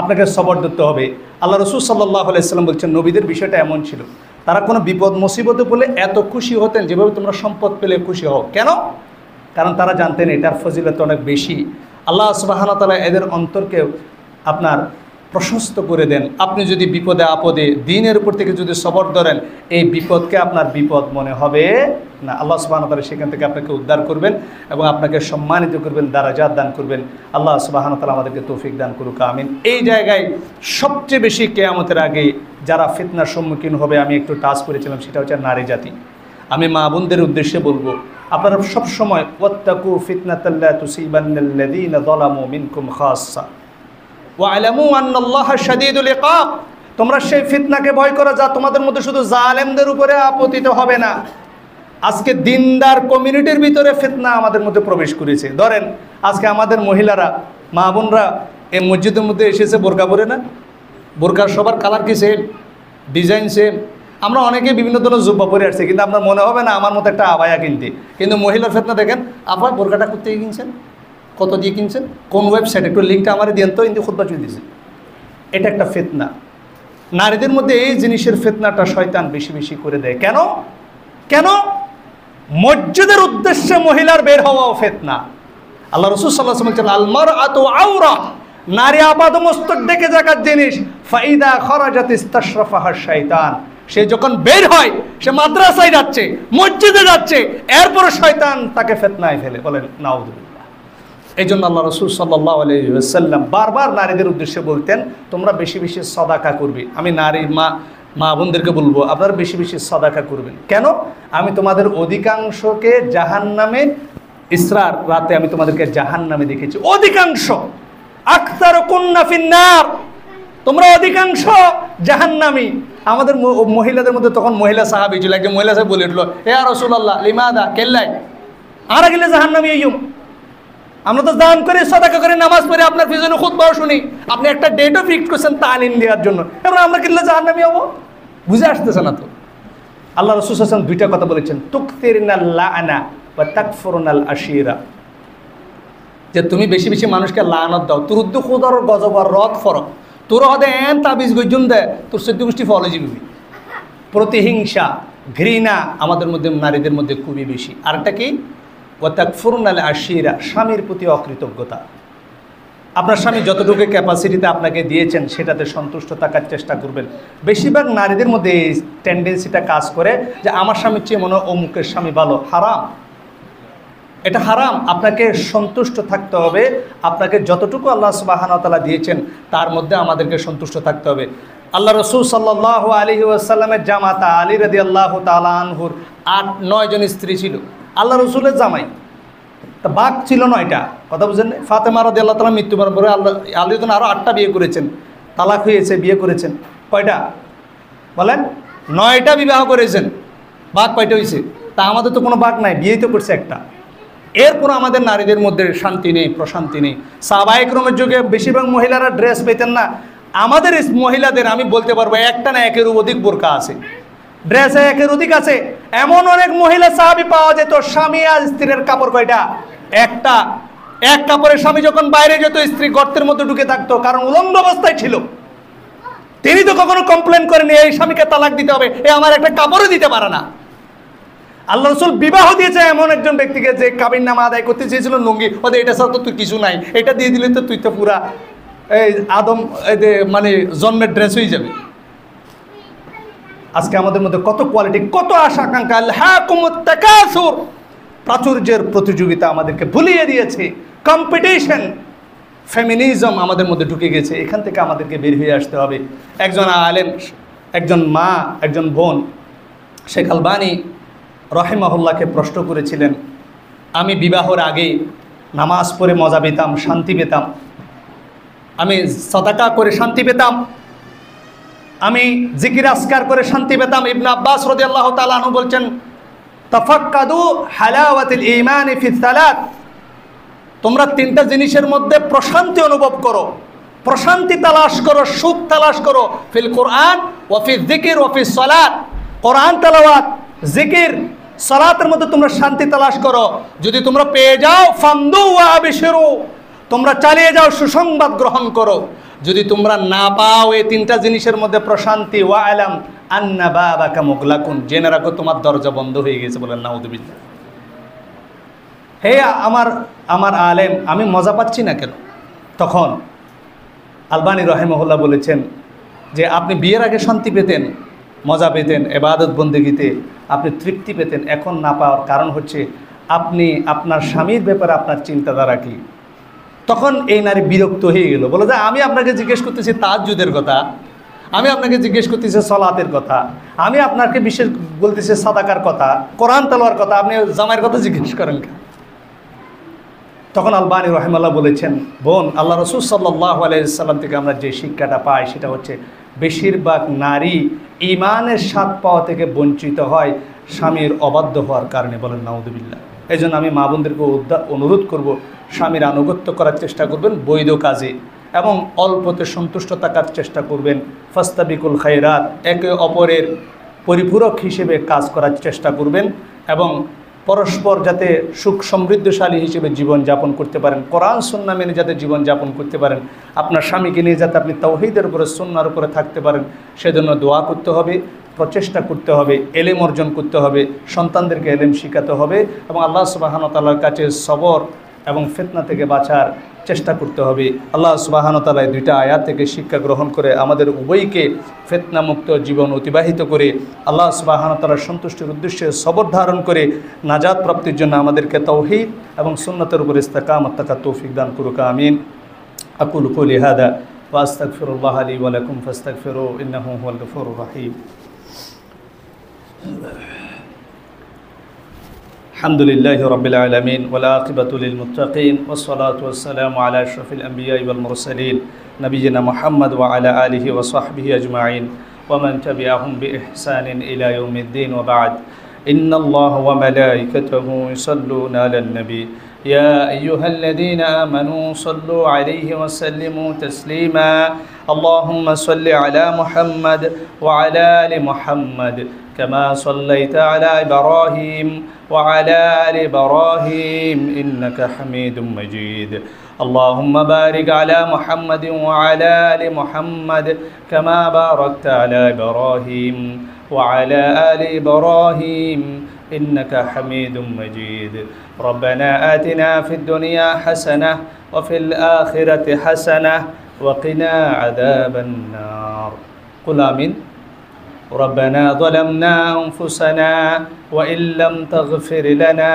আপনাকে সবর ধরতে হবে। আল্লাহ রাসূল সাল্লাল্লাহু আলাইহি ওয়াসাল্লাম বলছেন নবীদের বিষয়টা এমন ছিল, তারা কোনো বিপদ মুসিবতে পড়লে এত খুশি হতেন যেভাবে তোমরা সম্পদ পেলে খুশি হও। কেন? কারণ তারা জানতেন এটার ফজিলত অনেক বেশি। আল্লাহ সুবহানাহু ওয়া তাআলা এদের অন্তরকে আপনার প্রশস্ত করে দেন। আপনি যদি বিপদে আপদে দ্বীনের উপর থেকে যদি সবর ধরেন, এই বিপদকে আপনার বিপদ মনে হবে না। আল্লাহ সুবহানাহু ওয়া তাআলা সেখান থেকে আপনাকে উদ্ধার করবেন এবং আপনাকে সম্মানিত করবেন, দারাজাত দান করবেন। আল্লাহ সুবহানাহু ওয়া তাআলা আমাদেরকে তৌফিক দান করুক, আমিন। এই জায়গায় সবচেয়ে বেশি কিয়ামতের আগে যারা ফিতনার সম্মুখীন হবে, আমি একটু টাচ করেছিলাম, সেটা হচ্ছে নারী জাতি। আমি মা বোনদের উদ্দেশ্যে বলবো, আপনারা সবসময় ওয়াত্তাকু ফিতনাতাল লা তুসিবান্নাল্লাযীনা যালামু মিনকুম খাসসা ওয়া'লামু আন্নাল্লাহা শাদীদুল ইকাব। তোমরা সেই ফিতনাকে ভয় করো যা তোমাদের মধ্যে শুধু জালেমদের উপরে আপতিত হবে না। আজকে দিনদার কমিউনিটির ভিতরে ফিতনা আমাদের মধ্যে প্রবেশ করেছে। ধরেন আজকে আমাদের মহিলারা, মা বোনরা এই মসজিদের মধ্যে এসেছে বোরকা পরে না, বোরকার সবার কালার কি সেম, ডিজাইন সেম। আমরা অনেকে বিভিন্ন ধরনের জুব্বা পরে আসছি, কিন্তু আপনার মনে হবে না আমার মতো একটা আবায়া কিনতে। কিন্তু মহিলার ফিতনা দেখেন, আপনার বোরকাটা করতে কিনছেন, কত দিয়ে কিনছেন, কোন ওয়েবসাইট, একটু লিঙ্কটা আমার দিয়েন তো, কিন্তু খুতবা চলে দিয়েছে। এটা একটা ফিতনা। নারীদের মধ্যে এই জিনিসের ফিতনাটা শয়তান বেশি বেশি করে দেয়। কেন কেন? মসজিদের উদ্দেশ্যে মহিলার বের হওয়াও ফিতনা। আল্লাহ রাসূল সাল্লাল্লাহু আলাইহি ওয়াসাল্লাম বলেছেন, আল মারআতু আওরা, নারী আপাদমস্তক ডেকে যাকার জিনিস। ফাইদা খারাজাত ইস্তাশরাফাহা শাইতান, সে যখন বের হয়, সে মাদ্রাসায় যাচ্ছে, মসজিদে যাচ্ছে, এরপর শয়তান তাকে ফিতনায় ফেলে। বলেন নাউযুবিল্লাহ। এই জন্য আল্লাহ রাসূল সাল্লাল্লাহু আলাইহি ওয়াসাল্লাম বারবার নারীদের উদ্দেশ্যে বলতেন, তোমরা বেশি বেশি সাদাকা করবে। আমি নারীর মা বোনদেরকে বলবো, আপনারা বেশি বেশি সাদাকা করবেন। কেন? আমি তোমাদের অধিকাংশকে জাহান্নামে, ইসরার রাতে আমি তোমাদেরকে জাহান্নামে দেখেছি। অধিকাংশ, আকতারুকুন্না ফিন্নার, তোমরা অধিকাংশ জাহান্নামী। আমাদের মহিলাদের মধ্যে তখন মহিলা সাহাবী ছিল, একজন মহিলা সাহেব বলে উঠলো, হে রাসূলুল্লাহ লিমাদা কেল্লাই আর গেলে জাহান্নামী আইয়ুম। আমরা তো দান করে সাদাকা করে নামাজ পড়ে আপনার পিছনে খুতবাও শুনি, আপনি একটা ডেটও ফিক্স করছেন তালিম দেওয়ার জন্য, এবার আমরা কিনলে জাহান্নামী হবো? বুঝে আসতেছে না তো। আল্লাহ রাসূল সাল্লাল্লাহু আলাইহি ওয়াসাল্লাম দুইটা কথা বলেছেন, তুকতিরনাল লাআনা ওয়া তাকফুরুনাল আশিরা, যে তুমি বেশি বেশি মানুষকে লানত দাও, তুরুদ্দু খুদার গজব আর রদ ফরক, তোর হদে এন তাবিজ গজুন দে, তোর চোদ্দ গোষ্ঠী ফলে যাবি। প্রতিহিংসা, ঘৃণা আমাদের মধ্যে, নারীদের মধ্যে খুবই বেশি। আরেকটা কি? ওয়া তাকফুরুনাল আশিরা, স্বামীর প্রতি অকৃতজ্ঞতা। আপনার স্বামী যতটুকু ক্যাপাসিটিতে আপনাকে দিয়েছেন সেটাতে সন্তুষ্ট থাকার চেষ্টা করবেন। বেশিরভাগ নারীদের মধ্যে এই টেন্ডেন্সিটা কাজ করে যে আমার স্বামীর চেয়ে মনে হয় অমুকের স্বামী ভালো। হারাম, এটা হারাম। আপনাকে সন্তুষ্ট থাকতে হবে, আপনাকে যতটুকু আল্লাহ সুবহানাহু ওয়া তাআলা দিয়েছেন তার মধ্যে আমাদেরকে সন্তুষ্ট থাকতে হবে। আল্লাহ রাসূল সাল্লাল্লাহু আলাইহি ওয়াসাল্লামের জামাতা আলী রাদিয়াল্লাহু তাআলা আনহুর 8-9 জন স্ত্রী ছিল। আল্লাহ রসুলের জামাই, তা বাঘ ছিল 9টা, কথা বুঝেন। ফাতেমা রাদিয়াল্লাহু তাআলা মৃত্যুবরণ করে আলী তখন আরও 8টা বিয়ে করেছেন, তালাক হয়েছে, বিয়ে করেছেন কয়টা বলেন? 9টা বিবাহ করেছেন। বাঘ কয়টা হয়েছে? তা আমাদের তো কোনো বাঘ নাই, বিয়েই তো করছে একটা। এরপর আমাদের নারীদের মধ্যে শান্তি নেই, প্রশান্তি নেই। সাহাবায়ে কেরামের যুগে বেশিরভাগ মহিলারা ড্রেস পেতেন না। আমাদের মহিলাদের আমি বলতে পারবো একটা না একের অধিক বোরকা আছে, ড্রেসে একের অধিক আছে। এমন অনেক মহিলা সাহাবী পাওয়া যেত, স্বামী আর স্ত্রীর কাপড় কয়টা? একটা। এক কাপড়ের স্বামী যখন বাইরে যেত, স্ত্রী গর্তের মধ্যে ঢুকে থাকতো, কারণ উলঙ্গ অবস্থায় ছিল। তিনি তো কখনো কমপ্লেন করেনি এই স্বামীকে তালাক দিতে হবে, এ আমার একটা কাপড়ও দিতে পারে না। আল্লাহ রাসূল বিবাহ দিয়েছে এমন একজন ব্যক্তিকে যে কাবিন নামা আদায় করতে চেয়েছিল লুঙ্গি, ওদের এটা ছাড়া তো তুই কিছু নাই, এটা দিয়ে দিলে তো তুই তো পুরা এই আদম মানে জন্মের ড্রেস হয়ে যাবে। আজকে আমাদের মধ্যে কত কোয়ালিটি, কত আশা আকাঙ্ক্ষা। আলহাকুমুত তাকাসুর, প্রাচুর্যের প্রতিযোগিতা আমাদেরকে ভুলিয়ে দিয়েছে। কম্পিটিশন, ফেমিনিজম আমাদের মধ্যে ঢুকে গেছে। এখান থেকে আমাদেরকে বের হয়ে আসতে হবে। একজন আলেম, একজন মা, একজন বোন শেখ আলবানী রহিমাহুল্লাহকে প্রশ্ন করেছিলেন, আমি বিবাহর আগে নামাজ পড়ে মজা পেতাম, শান্তি পেতাম, আমি সাদাকা করে শান্তি পেতাম, আমি জিকির আসকার করে শান্তি পেতাম। ইবনে আব্বাস রাদিয়াল্লাহু তাআলা আনহু বলছেন, তাফাক্কাদু হালাওয়াতিল ঈমানি ফি সালাত, তোমরা 3টা জিনিসের মধ্যে প্রশান্তি অনুভব করো, প্রশান্তি তালাশ করো, সুখ তালাশ করো। ফিল কোরআন ওয়া ফি যিকির ওয়া ফি সালাত, কোরআন তেলাওয়াত, জিকির, সালাতের মধ্যে তোমরা শান্তি তালাশ করো। যদি তোমরা পেয়ে যাও, ফামদু ওয়া আবশিরু, তোমরা চালিয়ে যাও, সুসংবাদ গ্রহণ করো। যদি তোমরা না পাও এই 3টা জিনিসের মধ্যে প্রশান্তি, ওয়া আলাম আন্না বাবাকা মুগলাকুন, জেনে রাখো তোমার দরজা বন্ধ হয়ে গেছে। বলেন নাউযুবিল্লাহ। হে আমার আলেম, আমি মজা পাচ্ছি না কেন? তখন আলবানী রাহিমাহুল্লাহ বলেছেন যে আপনি বিয়ের আগে শান্তি পেতেন, মজা পেতেন, ইবাদত বন্দেগীতে আপনি তৃপ্তি পেতেন, এখন না পাওয়ার কারণ হচ্ছে আপনি আপনার স্বামীর ব্যাপারে আপনার চিন্তাধারা কি। তখন এই নারী বিরক্ত হয়ে গেল, বলে যে আমি আপনাকে জিজ্ঞেস করতেছি তাহাজ্জুদের কথা, আমি আপনাকে জিজ্ঞেস করতেছি সালাতের কথা, আমি আপনাকে বিশেষ বলতেছি সাদাকার কথা, কোরআন তেলাওয়ার কথা, আপনি জামাইয়ের কথা জিজ্ঞেস করেন কেন? তখন আলবানী রহিমাল্লাহ বলেছেন, বোন, আল্লাহ রসুল সাল্লাল্লাহু আলাইহি সাল্লাম থেকে আমরা যে শিক্ষাটা পাই সেটা হচ্ছে বেশিরভাগ নারী ঈমানের স্বাদ পাওয়া থেকে বঞ্চিত হয় স্বামীর অবাধ্য হওয়ার কারণে। বলেন নাউযুবিল্লাহ। এই জন্য আমি মা বোনদেরকে অনুরোধ করব, স্বামীর আনুগত্য করার চেষ্টা করবেন বৈধ কাজে, এবং অল্পতে সন্তুষ্ট থাকার চেষ্টা করবেন। ফাস্তাবিকুল খায়রাত, একে অপরের পরিপূরক হিসেবে কাজ করার চেষ্টা করবেন, এবং পরস্পর যাতে সুখ সমৃদ্ধশালী হিসেবে জীবনযাপন করতে পারেন, কোরআন সুন্নাহ মেনে যাতে জীবনযাপন করতে পারেন, আপনার স্বামীকে নিয়ে যাতে আপনি তাওহীদের উপরে সুন্নাহর উপরে থাকতে পারেন, সেজন্য দোয়া করতে হবে, প্রচেষ্টা করতে হবে, এলেম অর্জন করতে হবে, সন্তানদেরকে এলেম শেখাতে হবে, এবং আল্লাহ সুবহানাহু ওয়া তাআলার কাছে সবর এবং ফিতনা থেকে বাঁচার চেষ্টা করতে হবে। আল্লাহ সুবহানাহু ওয়া তাআলা এই দুইটা আয়াত থেকে শিক্ষা গ্রহণ করে আমাদের উভয়কে ফিতনামুক্ত জীবন অতিবাহিত করে আল্লাহ সুবহানাহু ওয়া তাআলার সন্তুষ্টির উদ্দেশ্যে সবর ধারণ করে নাজাত প্রাপ্তির জন্য আমাদেরকে তাওহীদ এবং সুন্নাতের উপর ইস্তিকামত থাকার তৌফিক দান করুক। আমিন। আকুলু কওলি হাদা ওয়া আস্তাগফিরুল্লাহ লি ওয়া লাকুম ফাস্তাগফিরু ইন্নাহু হুয়াল গফুরুর রহিম। الحمد لله رب العالمين والعاقبة للمتقين والصلاة والسلام على أشرف الأنبياء والمرسلين نبينا محمد وعلى آله وصحبه أجمعين ومن تبعهم بإحسان إلى يوم الدين. وبعد، إن الله وملائكته يصلون على النبي يا أيها الذين آمنوا صلوا عليه وسلموا تسليما. اللهم صل على محمد وعلى آل محمد كما صليت على إبراهيم وعلى آل إبراهيم إنك حميد مجيد. اللهم بارك على محمد وعلى آل محمد كما باركت على إبراهيم وعلى آل إبراهيم إنك حميد مجيد. ربنا آتنا في الدنيا حسنة وفي الآخرة حسنة وقنا عذاب النار. قل آمين. ربنا ظلمنا أنفسنا وإن لم تغفر لنا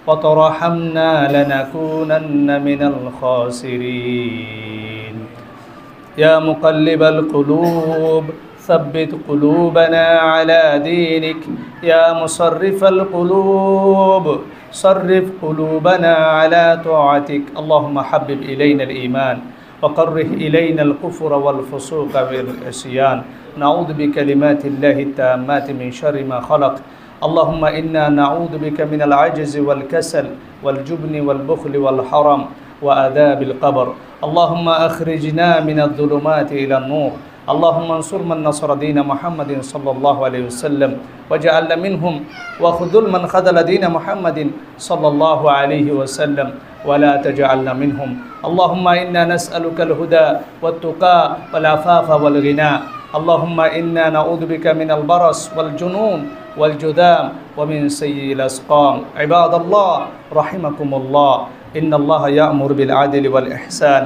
وترحمنا لنكونن من الخاسرين. يا مقلب القلوب ثبت قلوبنا على دينك. يا مصرف القلوب صرف قلوبنا على طاعتك. اللهم حبب إلينا الإيمان وكره إلينا الكفر والفسوق والعصيان. نعوذ بكلمات الله التامات من شر ما خلق. اللهم إنا نعوذ بك من العجز والكسل والجبن والبخل والحرم وعذاب القبر. اللهم أخرجنا من الظلمات إلى النور. اللهم انصر من نصر دين محمد صلى الله عليه وسلم وجعلنا منهم، وخذل من خذل دين محمد صلى الله عليه وسلم ولا تجعلنا منهم. اللهم إنا نسألك الهدى والتقى والعفاف والغنى. اللهم إنا نعوذ بك من البرص والجنون والجذام ومن سيء الأسقام. عباد الله رحمكم الله، إن الله يأمر بالعدل والإحسان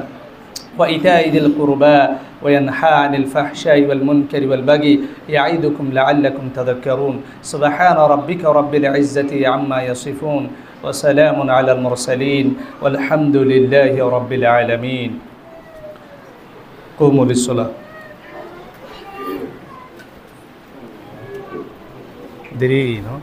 وإيتاء ذي القربى وينهى عن الفحشاء والمنكر والبغي يعظكم لعلكم تذكرون. سبحان ربك رب العزة عما يصفون وسلام على المرسلين والحمد لله رب العالمين. قوموا للصلاة. দেরি, no?